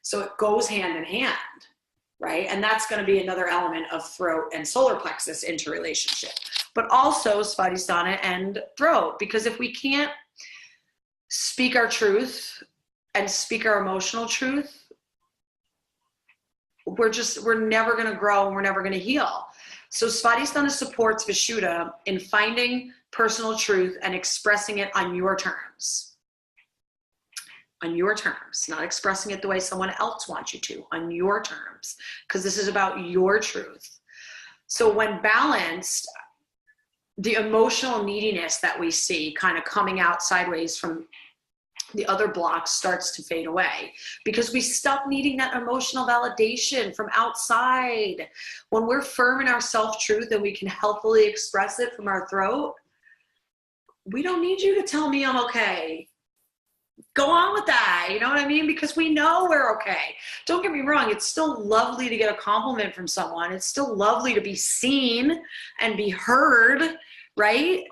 So it goes hand in hand, right? And that's going to be another element of throat and solar plexus interrelationship, but also Svadhisthana and throat, because if we can't speak our truth and speak our emotional truth, we're never going to grow and we're never going to heal. So Svadhisthana supports Vishuddha in finding personal truth and expressing it on your terms. On your terms, not expressing it the way someone else wants you to, on your terms, because this is about your truth. So when balanced, the emotional neediness that we see kind of coming out sideways from the other block starts to fade away because we stop needing that emotional validation from outside. When we're firm in our self-truth and we can healthily express it from our throat, we don't need you to tell me I'm okay. Go on with that, you know what I mean? Because we know we're okay. Don't get me wrong, it's still lovely to get a compliment from someone. It's still lovely to be seen and be heard, right?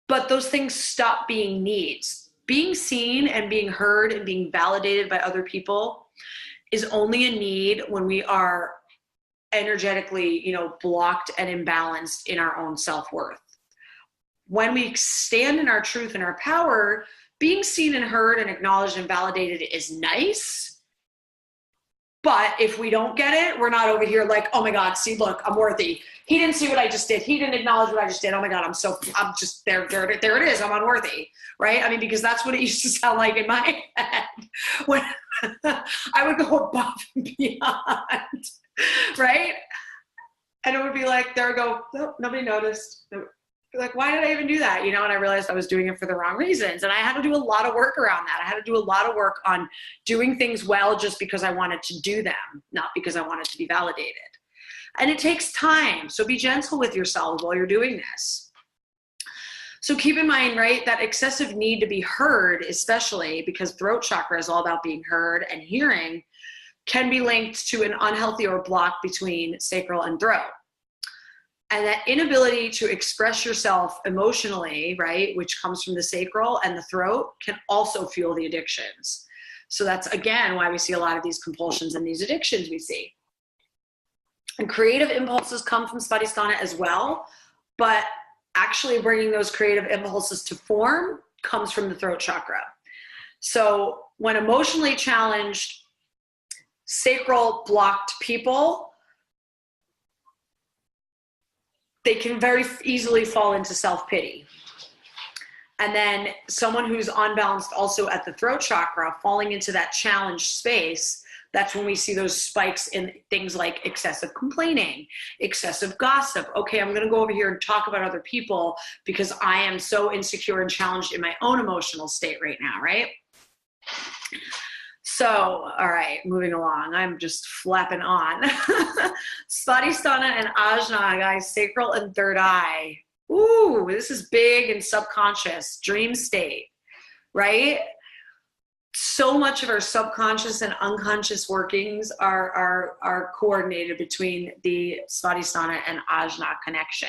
But those things stop being needs. Being seen and being heard and being validated by other people is only a need when we are energetically, blocked and imbalanced in our own self-worth. When we stand in our truth and our power, being seen and heard and acknowledged and validated is nice. But if we don't get it, we're not over here like, oh my God, see, look, I'm worthy. He didn't see what I just did. He didn't acknowledge what I just did. Oh my God, I'm just there it is. I'm unworthy, right? I mean, because that's what it used to sound like in my head when I would go above and beyond, right? And it would be like, there we go. Oh, nobody noticed. Like, why did I even do that? And I realized I was doing it for the wrong reasons. And I had to do a lot of work around that. I had to do a lot of work on doing things well just because I wanted to do them, not because I wanted to be validated. And it takes time. So be gentle with yourself while you're doing this. So keep in mind, right, that excessive need to be heard, especially because throat chakra is all about being heard and hearing, can be linked to an unhealthy or block between sacral and throat. And that inability to express yourself emotionally, right, which comes from the sacral and the throat, can also fuel the addictions. So that's, again, why we see a lot of these compulsions and these addictions we see. And creative impulses come from Svadhisthana as well, but actually bringing those creative impulses to form comes from the throat chakra. So when emotionally challenged, sacral blocked people, they can very easily fall into self-pity. And then someone who's unbalanced also at the throat chakra, falling into that challenged space, that's when we see those spikes in things like excessive complaining, excessive gossip. Okay, I'm gonna go over here and talk about other people because I am so insecure and challenged in my own emotional state right now, right? So, all right, moving along. I'm just flapping on. Svadhisthana and Ajna, guys, sacral and third eye. Ooh, this is big and subconscious, dream state, right? So much of our subconscious and unconscious workings are coordinated between the Svadhisthana and Ajna connection.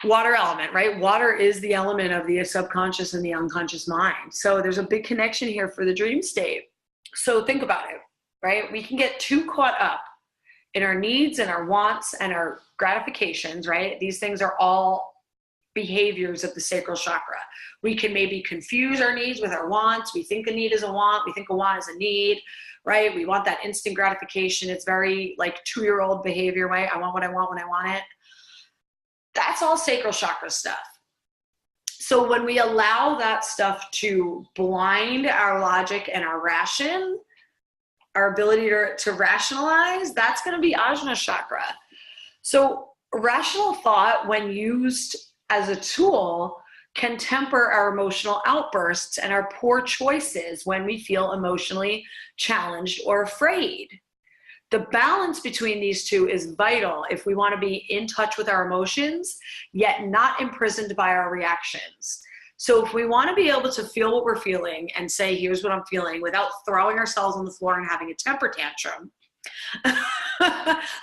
Water element, right? Water is the element of the subconscious and the unconscious mind. So there's a big connection here for the dream state. So think about it, right? We can get too caught up in our needs and our wants and our gratifications, right? These things are all behaviors of the sacral chakra. We can maybe confuse our needs with our wants. We think a need is a want. We think a want is a need, right? We want that instant gratification. It's very like 2-year-old behavior, right? I want what I want when I want it. That's all sacral chakra stuff. So when we allow that stuff to blind our logic and our ration, our ability to rationalize, that's going to be Ajna chakra. So rational thought, when used as a tool, can temper our emotional outbursts and our poor choices when we feel emotionally challenged or afraid. The balance between these two is vital if we want to be in touch with our emotions, yet not imprisoned by our reactions. So if we want to be able to feel what we're feeling and say, here's what I'm feeling, without throwing ourselves on the floor and having a temper tantrum,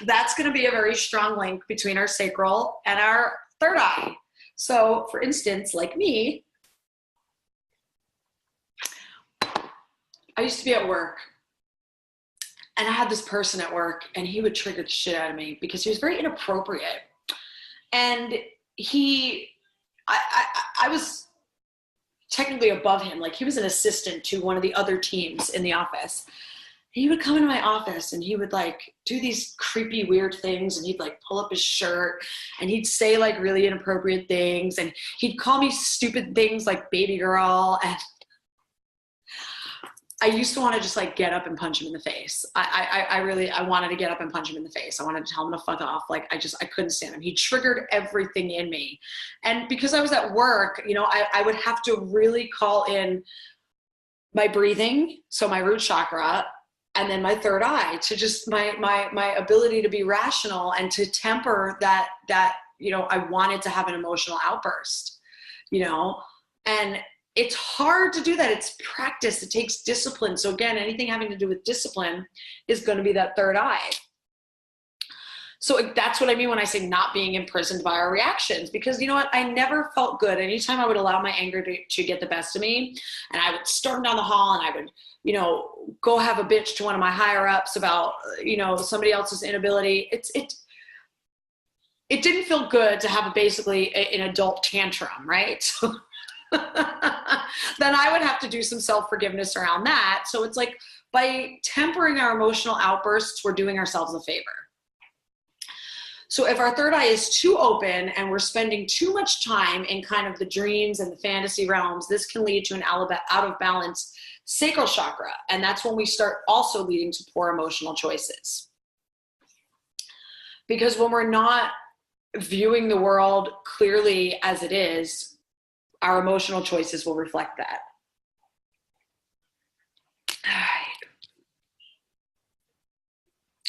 that's going to be a very strong link between our sacral and our third eye. So for instance, like me, I used to be at work. And I had this person at work, and he would trigger the shit out of me because he was very inappropriate. And I was technically above him. Like, he was an assistant to one of the other teams in the office. He would come into my office and he would like do these creepy, weird things. And he'd like pull up his shirt and he'd say like really inappropriate things. And he'd call me stupid things like baby girl. And I used to want to just like get up and punch him in the face. I wanted to get up and punch him in the face. I wanted to tell him to fuck off. Like I couldn't stand him. He triggered everything in me. And because I was at work, you know, I would have to really call in my breathing. So my root chakra, and then my third eye, to just my ability to be rational and to temper that, you know, I wanted to have an emotional outburst, you know, and it's hard to do that. It's practice. It takes discipline. So again, anything having to do with discipline is going to be that third eye. So that's what I mean when I say not being imprisoned by our reactions, because you know what? I never felt good. Anytime I would allow my anger to get the best of me, and I would storm down the hall and I would, you know, go have a bitch to one of my higher ups about, you know, somebody else's inability. It didn't feel good to have basically an adult tantrum, right? So then I would have to do some self-forgiveness around that. So it's like by tempering our emotional outbursts, we're doing ourselves a favor. So if our third eye is too open and we're spending too much time in kind of the dreams and the fantasy realms, this can lead to an out of balance sacral chakra. And that's when we start also leading to poor emotional choices. Because when we're not viewing the world clearly as it is, our emotional choices will reflect that.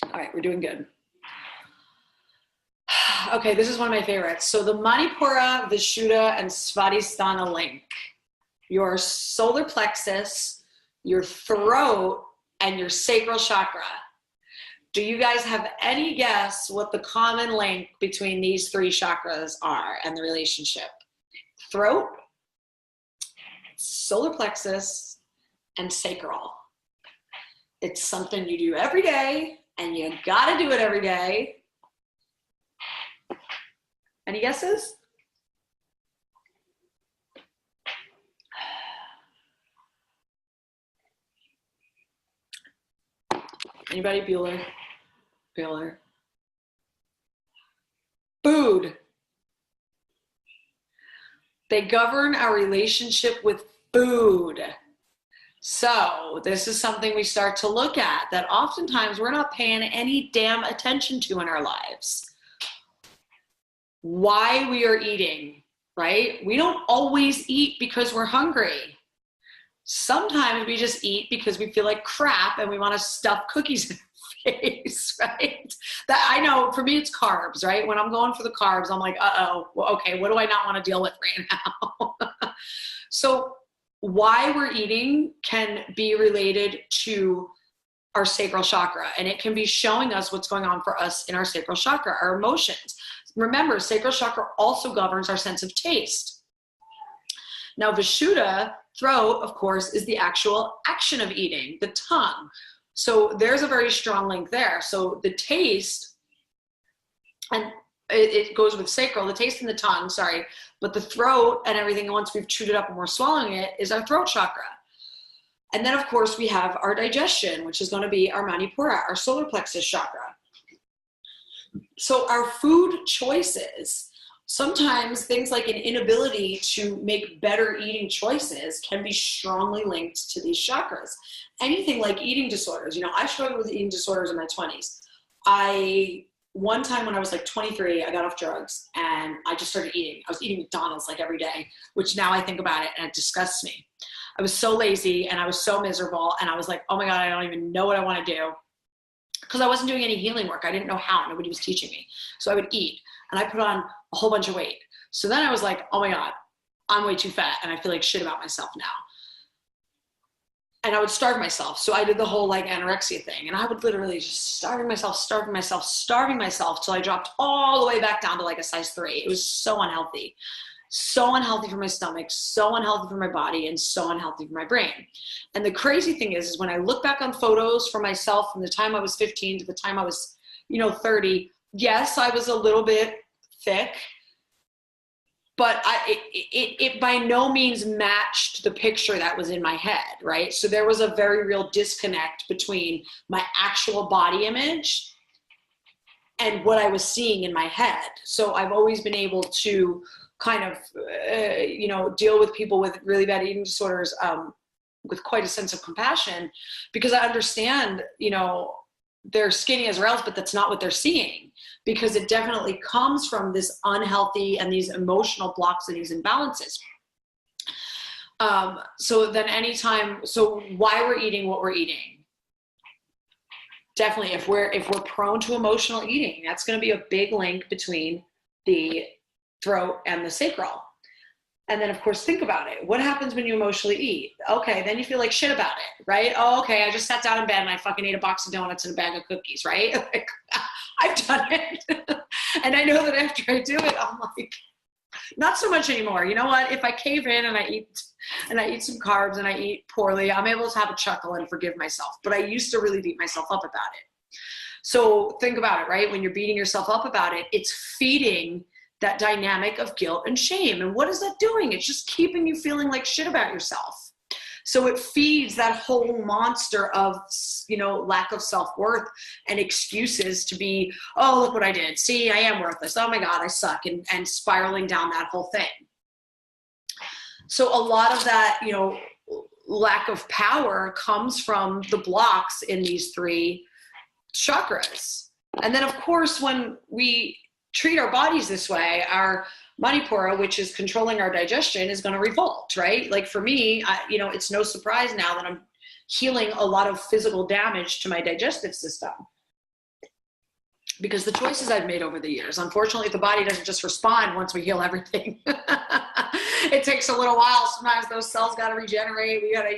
All right, we're doing good. Okay, this is one of my favorites. So the Manipura, Vishuddha, and Svadhisthana link. Your solar plexus, your throat, and your sacral chakra. Do you guys have any guess what the common link between these three chakras are and the relationship? Throat, solar plexus, and sacral. It's something you do every day, and you gotta do it every day. Any guesses? Anybody? Bueller? Bueller? Food. They govern our relationship with food. So this is something we start to look at that oftentimes we're not paying any damn attention to in our lives. Why we are eating, right? We don't always eat because we're hungry. Sometimes we just eat because we feel like crap and we want to stuff cookies in our face, right? That I know for me, it's carbs, right? When I'm going for the carbs, I'm like, well, okay, what do I not want to deal with right now? So why we're eating can be related to our sacral chakra, and it can be showing us what's going on for us in our sacral chakra, our emotions. Remember, sacral chakra also governs our sense of taste. Now, Vishuddha, throat, of course, is the actual action of eating, the tongue. So there's a very strong link there. So the taste, and it goes with sacral, the taste in the tongue, sorry, but the throat and everything, once we've chewed it up and we're swallowing it, is our throat chakra. And then, of course, we have our digestion, which is going to be our Manipura, our solar plexus chakra. So our food choices, sometimes things like an inability to make better eating choices can be strongly linked to these chakras. Anything like eating disorders. You know, I struggled with eating disorders in my 20s. One time when I was like 23, I got off drugs and I just started eating. I was eating McDonald's like every day, which now I think about it and it disgusts me. I was so lazy and I was so miserable and I was like, oh my God, I don't even know what I want to do. Because I wasn't doing any healing work. I didn't know how. Nobody was teaching me. So I would eat and I put on a whole bunch of weight. So then I was like, oh my God, I'm way too fat and I feel like shit about myself now. And I would starve myself. So I did the whole like anorexia thing. And I would literally just starving myself till I dropped all the way back down to like a size 3. It was so unhealthy. So unhealthy for my stomach, so unhealthy for my body, and so unhealthy for my brain. And the crazy thing is when I look back on photos for myself from the time I was 15 to the time I was, 30, yes, I was a little bit thick, but it by no means matched the picture that was in my head, right? So there was a very real disconnect between my actual body image and what I was seeing in my head. So I've always been able to kind of, deal with people with really bad eating disorders with quite a sense of compassion, because I understand, they're skinny as rails, but that's not what they're seeing, because it definitely comes from this unhealthy and these emotional blocks and these imbalances. So why we're eating what we're eating. Definitely, if we're prone to emotional eating, that's going to be a big link between the throat and the sacral. And then, of course, think about it. What happens when you emotionally eat? Okay, then you feel like shit about it, right? Oh, okay, I just sat down in bed and I fucking ate a box of donuts and a bag of cookies, right? Like, I've done it. And I know that after I do it, I'm like, not so much anymore. You know what? If I cave in and I eat some carbs and I eat poorly, I'm able to have a chuckle and forgive myself. But I used to really beat myself up about it. So think about it, right? When you're beating yourself up about it, it's feeding that dynamic of guilt and shame. And what is that doing? It's just keeping you feeling like shit about yourself. So it feeds that whole monster of, lack of self-worth and excuses to be, oh, look what I did. See, I am worthless. Oh my God, I suck. And spiraling down that whole thing. So a lot of that, lack of power comes from the blocks in these 3 chakras. And then, of course, when we treat our bodies this way, our Manipura, which is controlling our digestion, is going to revolt, right? Like for me, it's no surprise now that I'm healing a lot of physical damage to my digestive system because the choices I've made over the years. Unfortunately, the body doesn't just respond once we heal everything. It takes a little while. Sometimes those cells got to regenerate. We got to,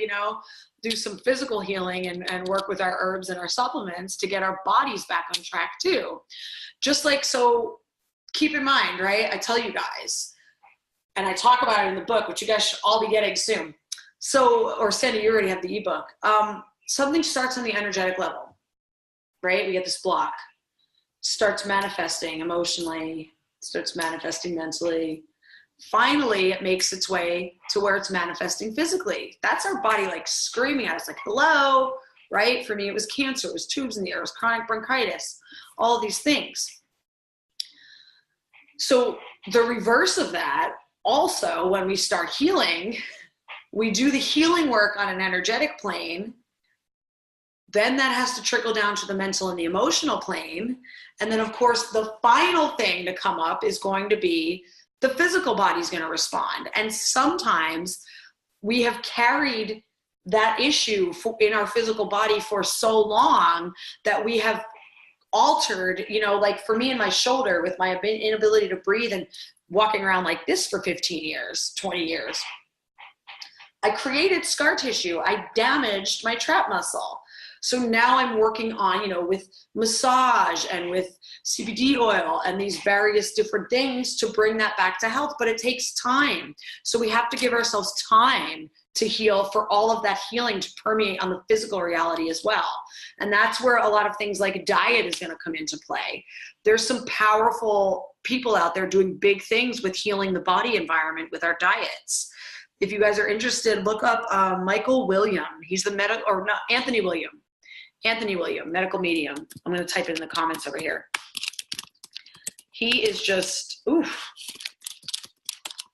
do some physical healing and work with our herbs and our supplements to get our bodies back on track too. Just like, so keep in mind, right? I tell you guys, and I talk about it in the book, which you guys should all be getting soon. So, or Sandy, you already have the ebook. Something starts on the energetic level, right? We get this block, starts manifesting emotionally, starts manifesting mentally. Finally, it makes its way to where it's manifesting physically. That's our body like screaming at us like, hello, right? For me, it was cancer, it was tubes in the air, it was chronic bronchitis, all of these things. So the reverse of that, also, when we start healing, we do the healing work on an energetic plane. Then that has to trickle down to the mental and the emotional plane. And then, of course, the final thing to come up is going to be the physical body's going to respond. And sometimes we have carried that issue in our physical body for so long that we have altered, like for me in my shoulder with my inability to breathe and walking around like this for 15 years, 20 years. I created scar tissue. I damaged my trap muscle. So now I'm working on, with massage and with CBD oil and these various different things to bring that back to health, but it takes time. So we have to give ourselves time to heal, for all of that healing to permeate on the physical reality as well. And that's where a lot of things like diet is going to come into play. There's some powerful people out there doing big things with healing the body environment with our diets. If you guys are interested, look up Michael William. He's the Anthony William, medical medium. I'm going to type it in the comments over here. He is just,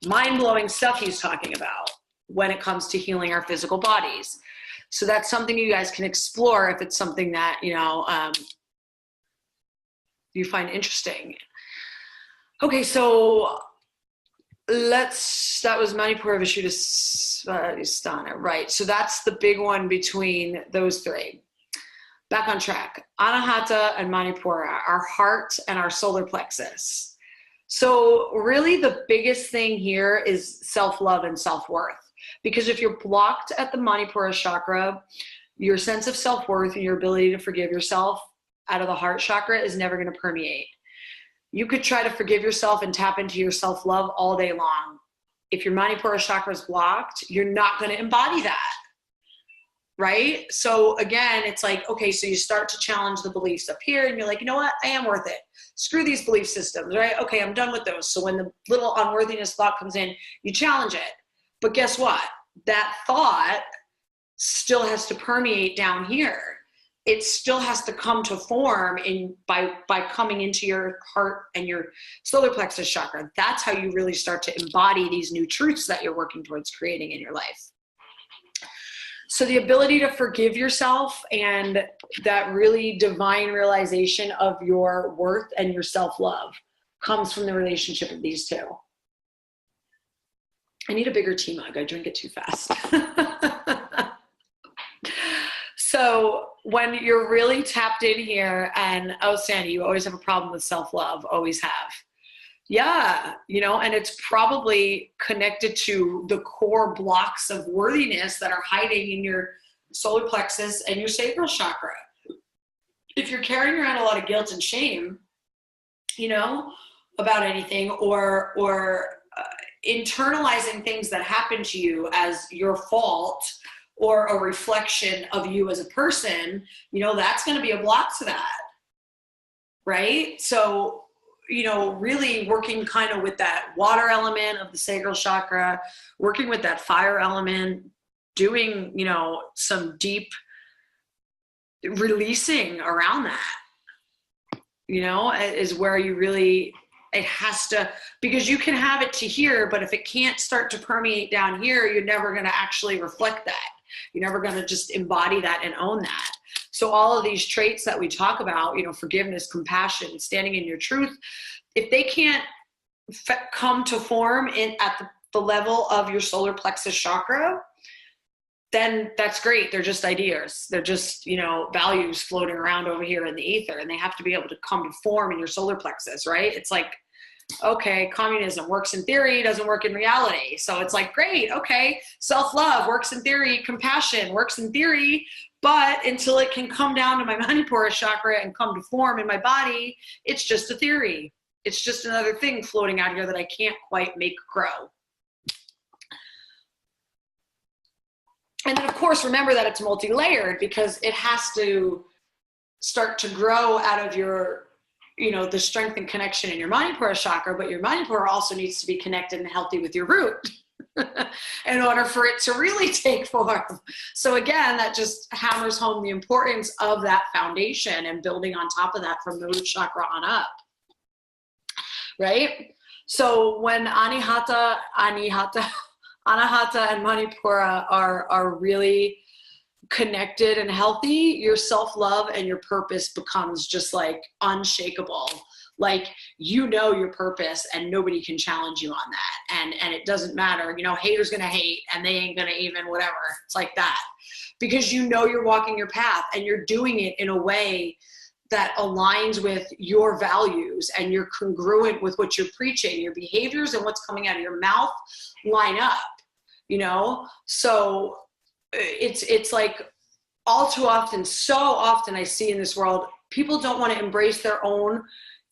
mind-blowing stuff he's talking about when it comes to healing our physical bodies. So that's something you guys can explore if it's something that, you find interesting. Okay, so that was Manipura, Vishuddhasthana, right? So that's the big one between those 3. Back on track. Anahata and Manipura, our heart and our solar plexus. So really the biggest thing here is self-love and self-worth. Because if you're blocked at the Manipura chakra, your sense of self-worth and your ability to forgive yourself out of the heart chakra is never going to permeate. You could try to forgive yourself and tap into your self-love all day long. If your Manipura chakra is blocked, you're not going to embody that. Right? So again, it's like, okay, so you start to challenge the beliefs up here and you're like, you know what? I am worth it. Screw these belief systems, right? Okay, I'm done with those. So when the little unworthiness thought comes in, you challenge it. But guess what? That thought still has to permeate down here. It still has to come to form by coming into your heart and your solar plexus chakra. That's how you really start to embody these new truths that you're working towards creating in your life. So the ability to forgive yourself and that really divine realization of your worth and your self-love comes from the relationship of these two. I need a bigger tea mug. I drink it too fast. So when you're really tapped in here and, oh, Sandy, you always have a problem with self-love, always have. Yeah, you know, and it's probably connected to the core blocks of worthiness that are hiding in your solar plexus and your sacral chakra. If you're carrying around a lot of guilt and shame, you know, about anything, or internalizing things that happen to you as your fault or a reflection of you as a person, you know, that's going to be a block to that, right? So, you know, really working kind of with that water element of the sacral chakra, working with that fire element, doing, you know, some deep releasing around that, you know, is where you really, it has to, because you can have it to here, but if it can't start to permeate down here, you're never going to actually reflect that. You're never going to just embody that and own that. So all of these traits that we talk about, you know, forgiveness, compassion, standing in your truth, if they can't come to form at the level of your solar plexus chakra, then that's great. They're just ideas. They're just, you know, values floating around over here in the ether, and they have to be able to come to form in your solar plexus, right? It's like, okay, communism works in theory, doesn't work in reality. So it's like, great, okay, self-love works in theory, compassion works in theory, but until it can come down to my Manipura chakra and come to form in my body, it's just a theory. It's just another thing floating out here that I can't quite make grow. And then, of course, remember that it's multi-layered, because it has to start to grow out of your, you know, the strength and connection in your Manipura chakra, but your Manipura also needs to be connected and healthy with your root in order for it to really take form. So again, that just hammers home the importance of that foundation and building on top of that from the root chakra on up, right? So when Anahata and Manipura are really connected and healthy, your self-love and your purpose becomes just like unshakable. Like, you know your purpose and nobody can challenge you on that. And it doesn't matter, you know, haters gonna hate and they ain't gonna even whatever. It's like that. Because you know you're walking your path and you're doing it in a way that aligns with your values and you're congruent with what you're preaching. Your behaviors and what's coming out of your mouth line up, you know? So it's like, all too often, so often I see in this world, people don't want to embrace their own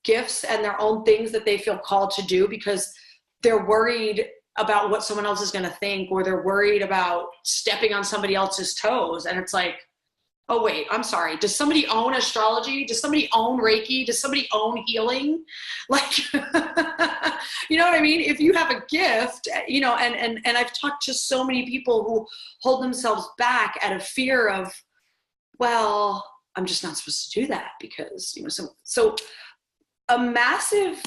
gifts and their own things that they feel called to do because they're worried about what someone else is going to think, or they're worried about stepping on somebody else's toes. And it's like, oh wait, I'm sorry. Does somebody own astrology? Does somebody own Reiki? Does somebody own healing? Like, you know what I mean? If you have a gift, you know, and I've talked to so many people who hold themselves back out of fear of, well, I'm just not supposed to do that because, you know, so a massive,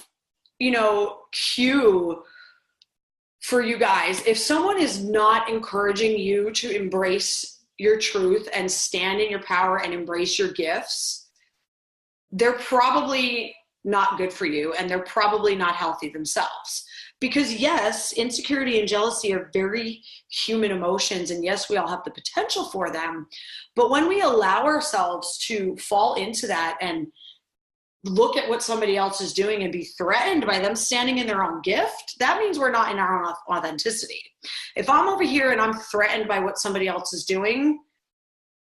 you know, cue for you guys, if someone is not encouraging you to embrace your truth and stand in your power and embrace your gifts, they're probably not good for you and they're probably not healthy themselves. Because yes, insecurity and jealousy are very human emotions, and yes, we all have the potential for them. But when we allow ourselves to fall into that and look at what somebody else is doing and be threatened by them standing in their own gift, that means we're not in our own authenticity. If I'm over here and I'm threatened by what somebody else is doing,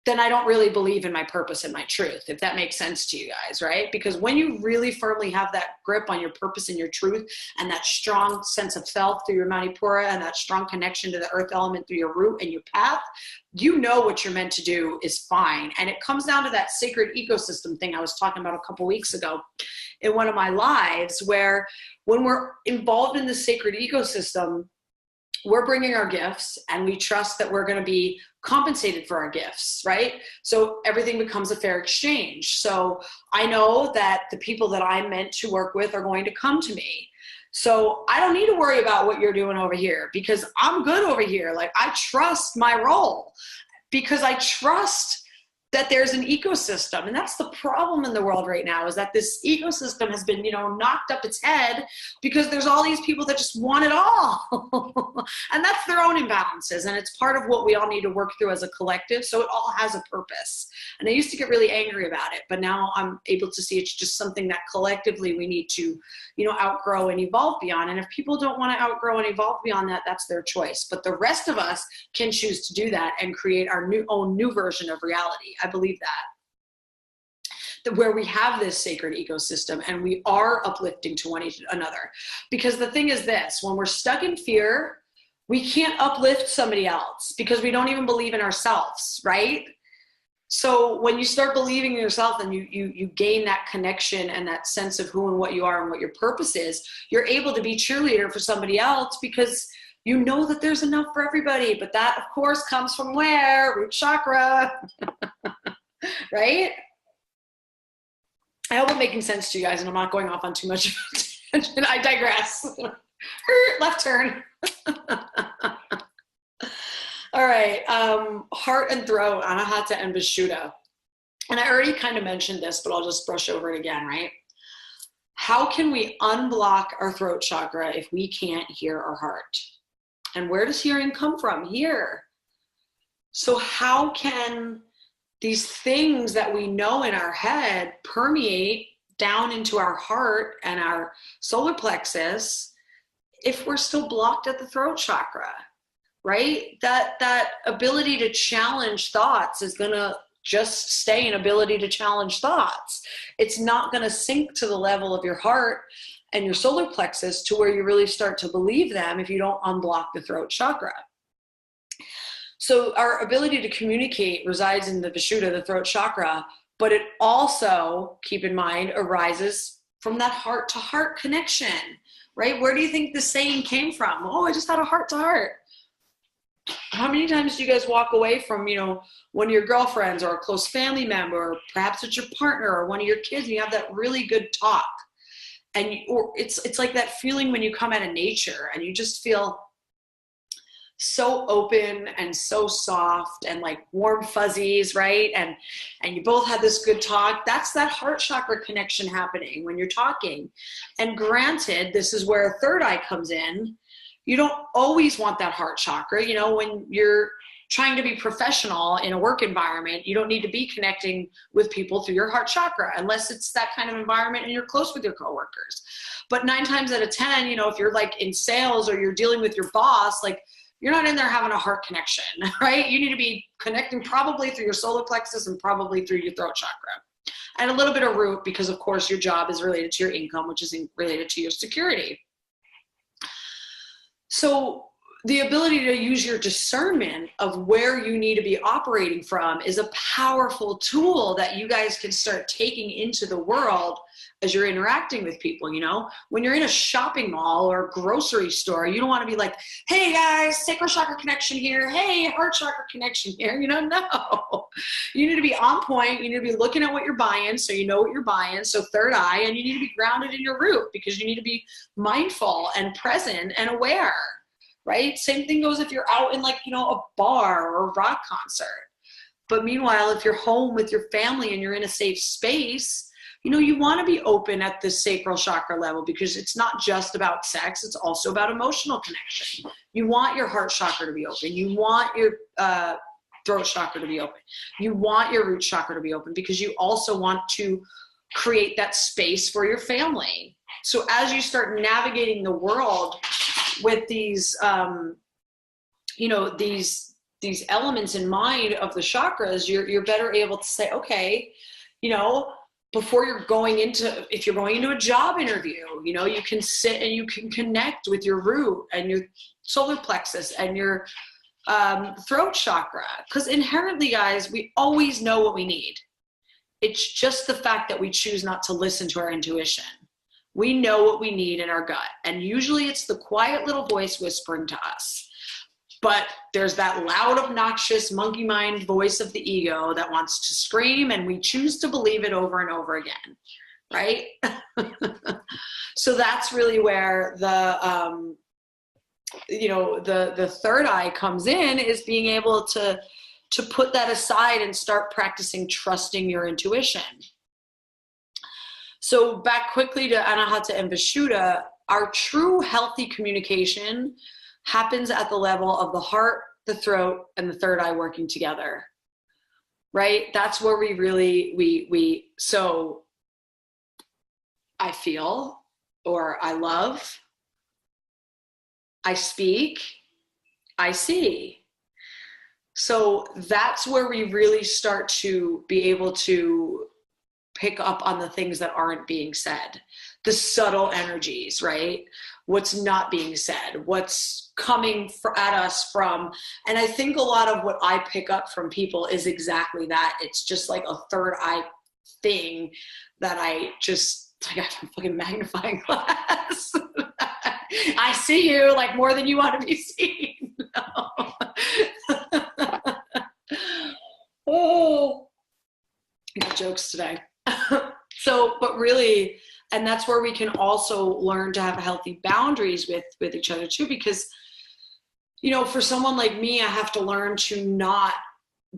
then I don't really believe in my purpose and my truth, if that makes sense to you guys, right? Because when you really firmly have that grip on your purpose and your truth and that strong sense of self through your Manipura and that strong connection to the earth element through your root and your path, you know what you're meant to do is fine. And it comes down to that sacred ecosystem thing I was talking about a couple weeks ago in one of my lives, where when we're involved in the sacred ecosystem, we're bringing our gifts and we trust that we're going to be compensated for our gifts, right? So everything becomes a fair exchange. So I know that the people that I'm meant to work with are going to come to me. So I don't need to worry about what you're doing over here because I'm good over here. Like, I trust my role. because I trust that there's an ecosystem. And that's the problem in the world right now, is that this ecosystem has been, knocked up its head because there's all these people that just want it all. And that's their own imbalances. And it's part of what we all need to work through as a collective. So it all has a purpose. And I used to get really angry about it, but now I'm able to see it's just something that collectively we need to, outgrow and evolve beyond. And if people don't want to outgrow and evolve beyond that, that's their choice. But the rest of us can choose to do that and create our own new version of reality. I believe that where we have this sacred ecosystem and we are uplifting to one another. Because the thing is this, when we're stuck in fear, we can't uplift somebody else because we don't even believe in ourselves, right? So when you start believing in yourself and you gain that connection and that sense of who and what you are and what your purpose is, you're able to be cheerleader for somebody else because you know that there's enough for everybody. But that, of course, comes from where? Root chakra, right? I hope I'm making sense to you guys and I'm not going off on too much of a tangent. I digress. Left turn. All right, heart and throat, anahata and vishuddha. And I already kind of mentioned this, but I'll just brush over it again, right? How can we unblock our throat chakra if we can't hear our heart? And where does hearing come from? Here. So how can these things that we know in our head permeate down into our heart and our solar plexus if we're still blocked at the throat chakra? Right? That ability to challenge thoughts is going to just stay an ability to challenge thoughts. It's not going to sink to the level of your heart and your solar plexus to where you really start to believe them if you don't unblock the throat chakra. So our ability to communicate resides in the vishuddha, the throat chakra, but it also, keep in mind, arises from that heart to heart connection, right? Where do you think the saying came from? Oh, I just had a heart to heart. How many times do you guys walk away from, one of your girlfriends or a close family member, or perhaps it's your partner or one of your kids, and you have that really good talk? And it's like that feeling when you come out of nature and you just feel so open and so soft and like warm fuzzies, right? And you both had this good talk. That's that heart chakra connection happening when you're talking. And granted, this is where third eye comes in. You don't always want that heart chakra. When you're trying to be professional in a work environment, you don't need to be connecting with people through your heart chakra unless it's that kind of environment and you're close with your coworkers. But 9 times out of 10, if you're like in sales or you're dealing with your boss, like you're not in there having a heart connection, right? You need to be connecting probably through your solar plexus and probably through your throat chakra. And a little bit of root because, of course, your job is related to your income, which is related to your security. So the ability to use your discernment of where you need to be operating from is a powerful tool that you guys can start taking into the world as you're interacting with people. When you're in a shopping mall or grocery store, you don't want to be like, hey guys, sacral chakra connection here. Hey, heart chakra connection here. No. You need to be on point. You need to be looking at what you're buying so you know what you're buying. So third eye, and you need to be grounded in your root because you need to be mindful and present and aware. Right? Same thing goes if you're out in a bar or a rock concert. But meanwhile, if you're home with your family and you're in a safe space, you want to be open at the sacral chakra level because it's not just about sex. It's also about emotional connection. You want your heart chakra to be open. You want your throat chakra to be open. You want your root chakra to be open because you also want to create that space for your family. So as you start navigating the world with these, these elements in mind of the chakras, you're better able to say, okay, before you're going into, if you're going into a job interview, you can sit and you can connect with your root and your solar plexus and your throat chakra. Because inherently, guys, we always know what we need. It's just the fact that we choose not to listen to our intuition. We know what we need in our gut. And usually it's the quiet little voice whispering to us. But there's that loud, obnoxious, monkey mind voice of the ego that wants to scream, and we choose to believe it over and over again, right? So that's really where the third eye comes in, is being able to to put that aside and start practicing trusting your intuition. So back quickly to Anahata and Vishuddha, our true healthy communication happens at the level of the heart, the throat, and the third eye working together, right? That's where we really, so I feel, or I love, I speak, I see. So that's where we really start to be able to pick up on the things that aren't being said, the subtle energies, right? What's not being said, what's coming at us from, and I think a lot of what I pick up from people is exactly that. It's just like a third eye thing that I just, I got a fucking magnifying glass. I see you like more than you want to be seen. No. Oh, I got jokes today. So, but really, and that's where we can also learn to have healthy boundaries with each other too, because, you know, for someone like me, I have to learn to not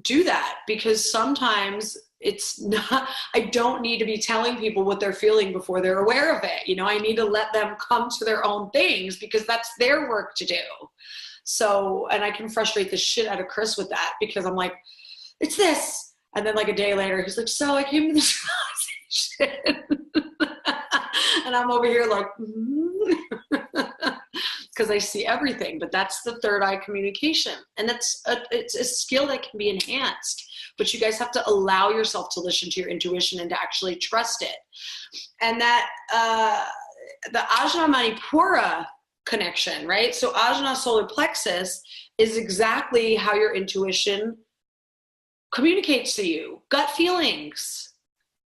do that, because sometimes it's not, I don't need to be telling people what they're feeling before they're aware of it. You know, I need to let them come to their own things because that's their work to do. So, and I can frustrate the shit out of Chris with that, because I'm like, it's this. And then like a day later, he's like, so I came to this realization. And I'm over here like, because I see everything. But that's the third eye communication. And it's a skill that can be enhanced. But you guys have to allow yourself to listen to your intuition and to actually trust it. And that the Ajna Manipura connection, right? So Ajna solar plexus is exactly how your intuition communicates to you. Gut feelings,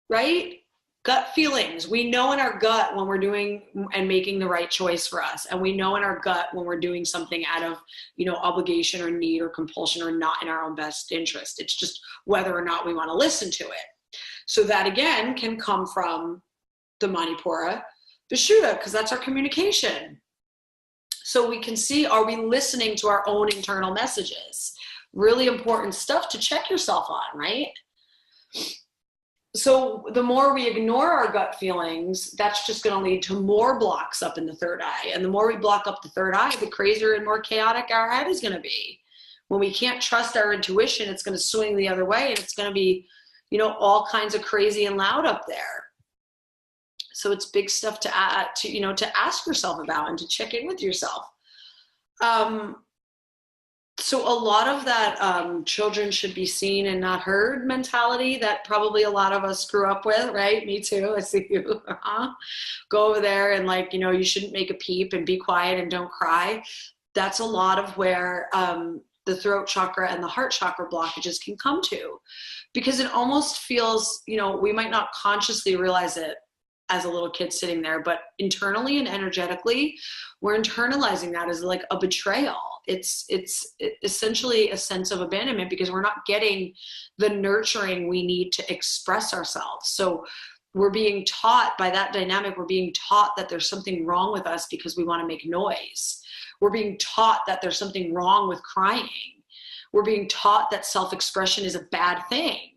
right? Gut feelings. We know in our gut when we're doing and making the right choice for us. And we know in our gut when we're doing something out of, you know, obligation or need or compulsion or not in our own best interest. It's just whether or not we want to listen to it. So that again can come from the Manipura Vishuddha, because that's our communication. So we can see, are we listening to our own internal messages? Really important stuff to check yourself on, right? So the more we ignore our gut feelings, that's just going to lead to more blocks up in the third eye. And the more we block up the third eye, the crazier and more chaotic our head is going to be. When we can't trust our intuition, it's going to swing the other way, and it's going to be, you know, all kinds of crazy and loud up there. So it's big stuff to you know, to ask yourself about and to check in with yourself. So a lot of that children should be seen and not heard mentality that probably a lot of us grew up with, right? Me too. I see you. Go over there and like, you know, you shouldn't make a peep and be quiet and don't cry. That's a lot of where the throat chakra and the heart chakra blockages can come to, because it almost feels, you know, we might not consciously realize it as a little kid sitting there, but internally and energetically, we're internalizing that as like a betrayal. It's essentially a sense of abandonment because we're not getting the nurturing we need to express ourselves. So we're being taught by that dynamic, we're being taught that there's something wrong with us because we want to make noise. We're being taught that there's something wrong with crying. We're being taught that self-expression is a bad thing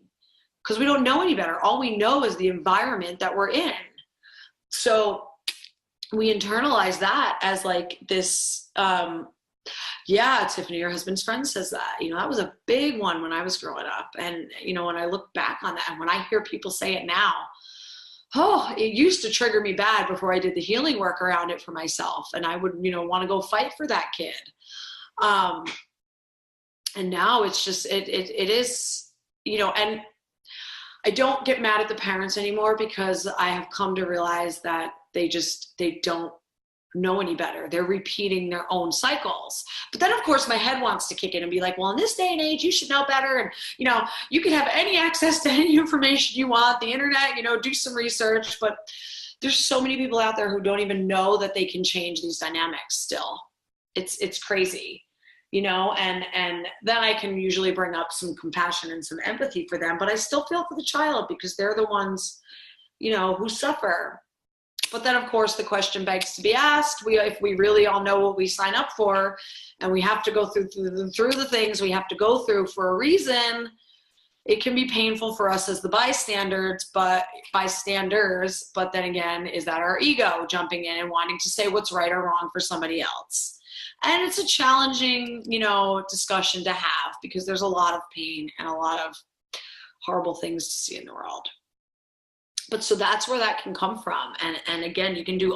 because we don't know any better. All we know is the environment that we're in. So we internalize that as like this, yeah, Tiffany, your husband's friend says that, you know, that was a big one when I was growing up. And, you know, when I look back on that and when I hear people say it now, oh, it used to trigger me bad before I did the healing work around it for myself. And I would, you know, want to go fight for that kid. And now it's just, it is, you know, and I don't get mad at the parents anymore because I have come to realize that they don't know any better. They're repeating their own cycles. But then of course my head wants to kick in and be like, well, in this day and age, you should know better. And, you know, you can have any access to any information you want, the internet, you know, do some research, but there's so many people out there who don't even know that they can change these dynamics still. It's crazy, you know, and then I can usually bring up some compassion and some empathy for them, but I still feel for the child because they're the ones, you know, who suffer. But then, of course, the question begs to be asked, if we really all know what we sign up for, and we have to go through the things we have to go through for a reason, it can be painful for us as the bystanders, but then again, is that our ego jumping in and wanting to say what's right or wrong for somebody else? And it's a challenging, discussion to have, because there's a lot of pain and a lot of horrible things to see in the world. But so that's where that can come from. And again, you can do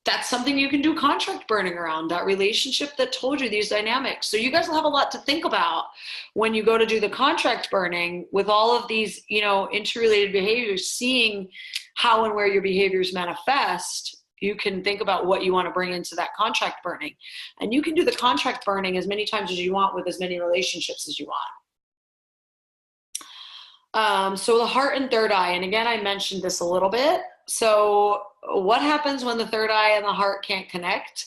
that's something you can do contract burning around, that relationship that told you these dynamics. So you guys will have a lot to think about when you go to do the contract burning with all of these, interrelated behaviors, seeing how and where your behaviors manifest. You can think about what you want to bring into that contract burning. And you can do the contract burning as many times as you want with as many relationships as you want. So the heart and third eye, and again, I mentioned this a little bit. So what happens when the third eye and the heart can't connect,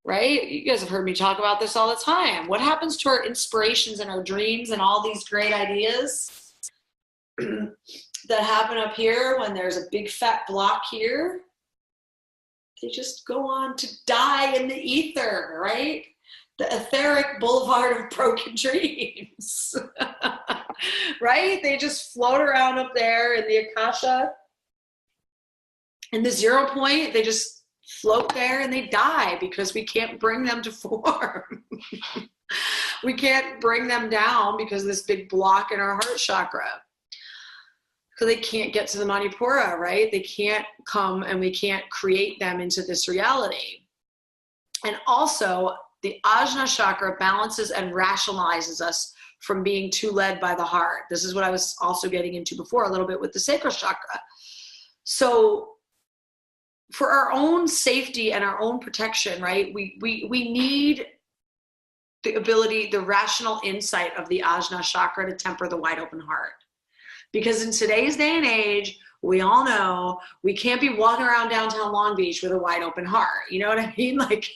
right? You guys have heard me talk about this all the time. What happens to our inspirations and our dreams and all these great ideas that happen up here when there's a big fat block here? They just go on to die in the ether, right? The etheric boulevard of broken dreams, right? They just float around up there in the Akasha. In the 0 point, they just float there and they die because we can't bring them to form. We can't bring them down because of this big block in our heart chakra. Because they can't get to the Manipura, right? They can't come, and we can't create them into this reality. And also, the Ajna chakra balances and rationalizes us from being too led by the heart. This is what I was also getting into before a little bit with the sacral chakra. So for our own safety and our own protection, right, we need the ability, the rational insight of the Ajna chakra to temper the wide open heart. Because in today's day and age, we all know we can't be walking around downtown Long Beach with a wide open heart. You know what I mean? Like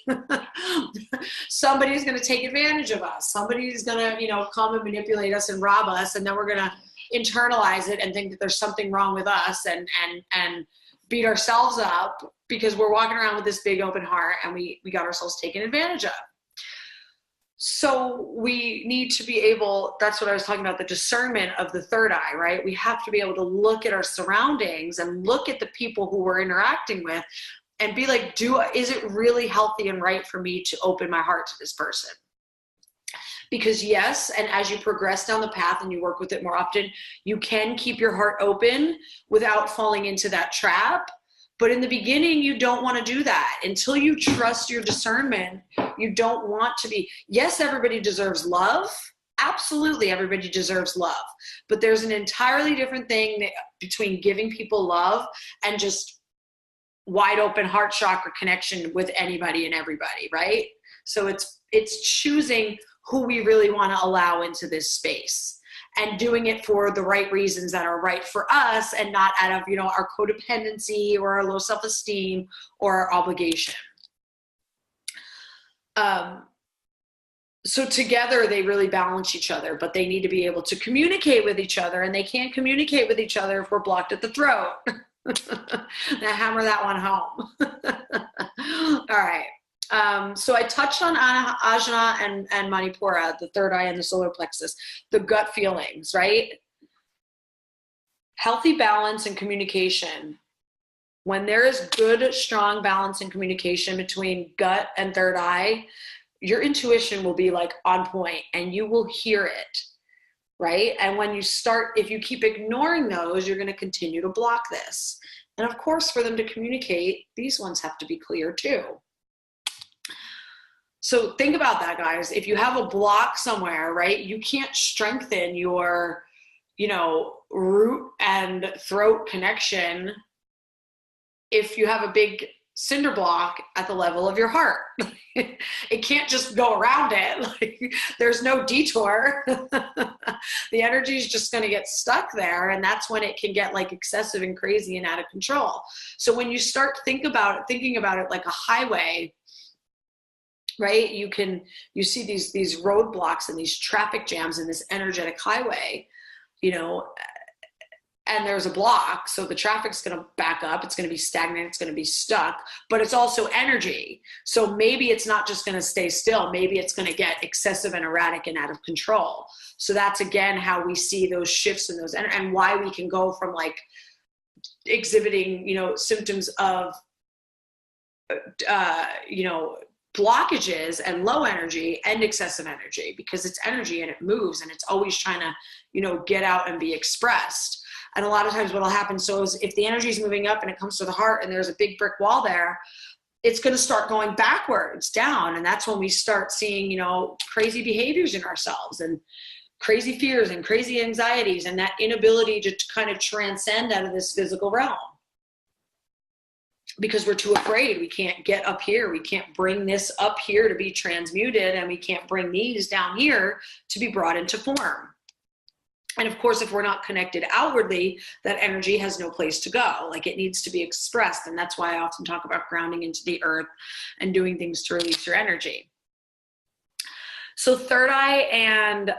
somebody's going to take advantage of us. Somebody's going to, come and manipulate us and rob us. And then we're going to internalize it and think that there's something wrong with us and beat ourselves up because we're walking around with this big open heart and we got ourselves taken advantage of. So we need to be able, that's what I was talking about, the discernment of the third eye, right? We have to be able to look at our surroundings and look at the people who we're interacting with and be like, is it really healthy and right for me to open my heart to this person? Because yes, and as you progress down the path and you work with it more often, you can keep your heart open without falling into that trap. But in the beginning, you don't want to do that. Until you trust your discernment, you don't want to be. Yes, everybody deserves love. Absolutely, everybody deserves love. But there's an entirely different thing between giving people love and just wide open heart chakra connection with anybody and everybody, right? So it's choosing who we really want to allow into this space. And doing it for the right reasons that are right for us and not out of, our codependency or our low self-esteem or our obligation. So together they really balance each other, but they need to be able to communicate with each other, and they can't communicate with each other if we're blocked at the throat. Now hammer that one home. All right. So I touched on Ajna and Manipura, the third eye and the solar plexus, the gut feelings, right? Healthy balance and communication. When there is good, strong balance and communication between gut and third eye, your intuition will be like on point and you will hear it, right? And when if you keep ignoring those, you're going to continue to block this. And of course, for them to communicate, these ones have to be clear too. So think about that, guys. If you have a block somewhere, right, you can't strengthen your, root and throat connection if you have a big cinder block at the level of your heart. It can't just go around it. Like, there's no detour. The energy is just going to get stuck there. And that's when it can get like excessive and crazy and out of control. So when you start thinking about it like a highway, right? You see these roadblocks and these traffic jams in this energetic highway, and there's a block, so the traffic's going to back up, it's going to be stagnant, it's going to be stuck, but it's also energy. So maybe it's not just going to stay still, maybe it's going to get excessive and erratic and out of control. So that's again how we see those shifts in those, and why we can go from like exhibiting, you know, symptoms of you know, blockages and low energy and excessive energy, because it's energy and it moves and it's always trying to, you know, get out and be expressed. And a lot of times what will happen, so is if the energy is moving up and it comes to the heart and there's a big brick wall there, it's going to start going backwards down. And that's when we start seeing, you know, crazy behaviors in ourselves and crazy fears and crazy anxieties and that inability to kind of transcend out of this physical realm. Because we're too afraid. We can't get up here. We can't bring this up here to be transmuted, and we can't bring these down here to be brought into form. And of course, if we're not connected outwardly, that energy has no place to go. Like, it needs to be expressed. And that's why I often talk about grounding into the earth and doing things to release your energy. So third eye and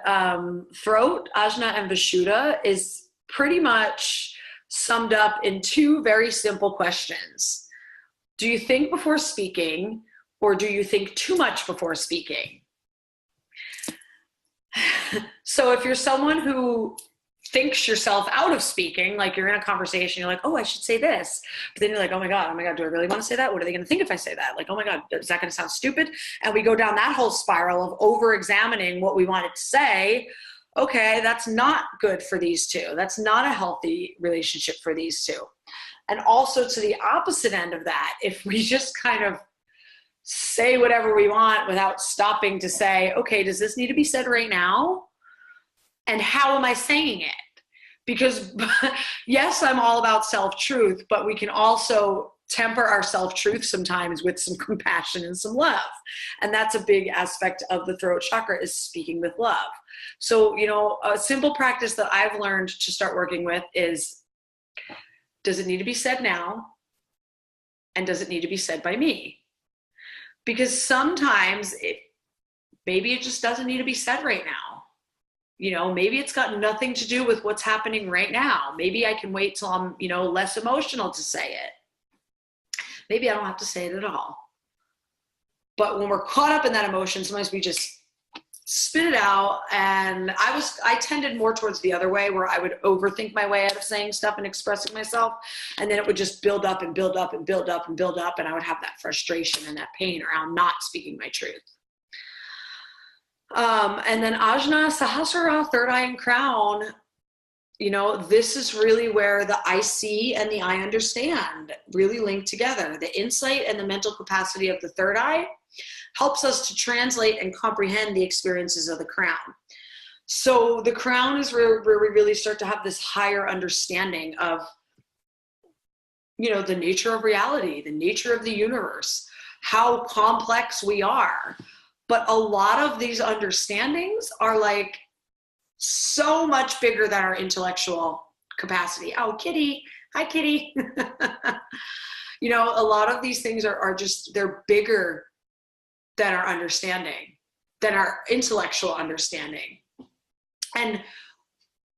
throat, ajna and vishuddha, is pretty much summed up in two very simple questions. Do you think before speaking, or do you think too much before speaking? So if you're someone who thinks yourself out of speaking, like you're in a conversation, you're like, oh, I should say this. But then you're like, oh my God, do I really want to say that? What are they going to think if I say that? Like, oh my God, is that going to sound stupid? And we go down that whole spiral of over-examining what we wanted to say. Okay, that's not good for these two. That's not a healthy relationship for these two. And also to the opposite end of that, if we just kind of say whatever we want without stopping to say, okay, does this need to be said right now? And how am I saying it? Because yes, I'm all about self-truth, but we can also temper our self-truth sometimes with some compassion and some love. And that's a big aspect of the throat chakra, is speaking with love. So, you know, a simple practice that I've learned to start working with is, does it need to be said now? And does it need to be said by me? Because sometimes maybe it just doesn't need to be said right now. You know, maybe it's got nothing to do with what's happening right now. Maybe I can wait till I'm, you know, less emotional to say it. Maybe I don't have to say it at all. But when we're caught up in that emotion, sometimes we just spit it out. And I tended more towards the other way, where I would overthink my way out of saying stuff and expressing myself. And then it would just build up and build up and build up and build up. And I would have that frustration and that pain around not speaking my truth. And then ajna, sahasrara, third eye and crown, you know, this is really where the I see and the I understand really link together. The insight and the mental capacity of the third eye helps us to translate and comprehend the experiences of the crown. So the crown is where we really start to have this higher understanding of, you know, the nature of reality, the nature of the universe, how complex we are. But a lot of these understandings are like so much bigger than our intellectual capacity. Oh, kitty. Hi, kitty. You know, a lot of these things are just, they're bigger than our understanding, than our intellectual understanding. And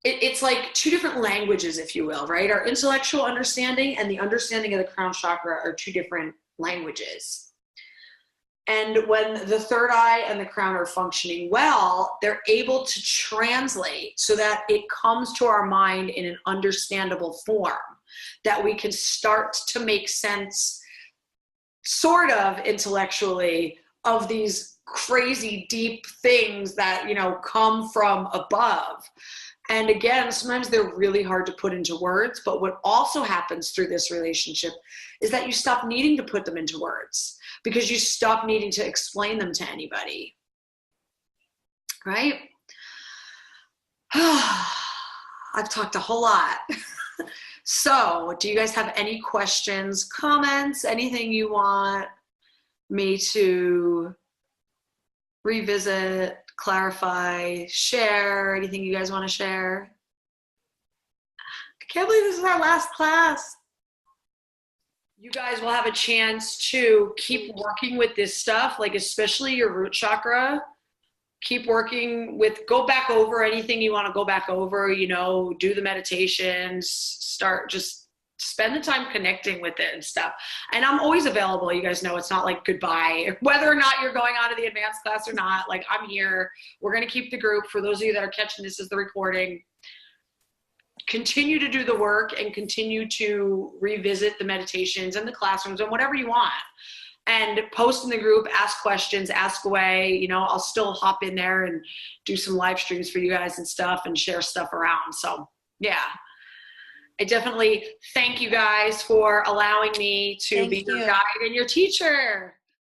it's like two different languages, if you will, right? Our intellectual understanding and the understanding of the crown chakra are two different languages. And when the third eye and the crown are functioning well, they're able to translate so that it comes to our mind in an understandable form, that we can start to make sense, sort of intellectually, of these crazy deep things that, you know, come from above. And again, sometimes they're really hard to put into words, but what also happens through this relationship is that you stop needing to put them into words, because you stop needing to explain them to anybody, right? I've talked a whole lot. So do you guys have any questions, comments, anything you want me to revisit, clarify, share, anything you guys want to share? I can't believe this is our last class. You guys will have a chance to keep working with this stuff, like especially your root chakra. keep working with, go back over anything you want to go back over, you know, do the meditations, start, just spend the time connecting with it and stuff. And I'm always available. You guys know it's not like goodbye, whether or not you're going on to the advanced class or not. Like, I'm here. We're going to keep the group. For those of you that are catching this as the recording, continue to do the work and continue to revisit the meditations and the classrooms and whatever you want. And post in the group, ask questions, ask away. You know, I'll still hop in there and do some live streams for you guys and stuff and share stuff around. So yeah, I definitely thank you guys for allowing me to be your guide and your teacher.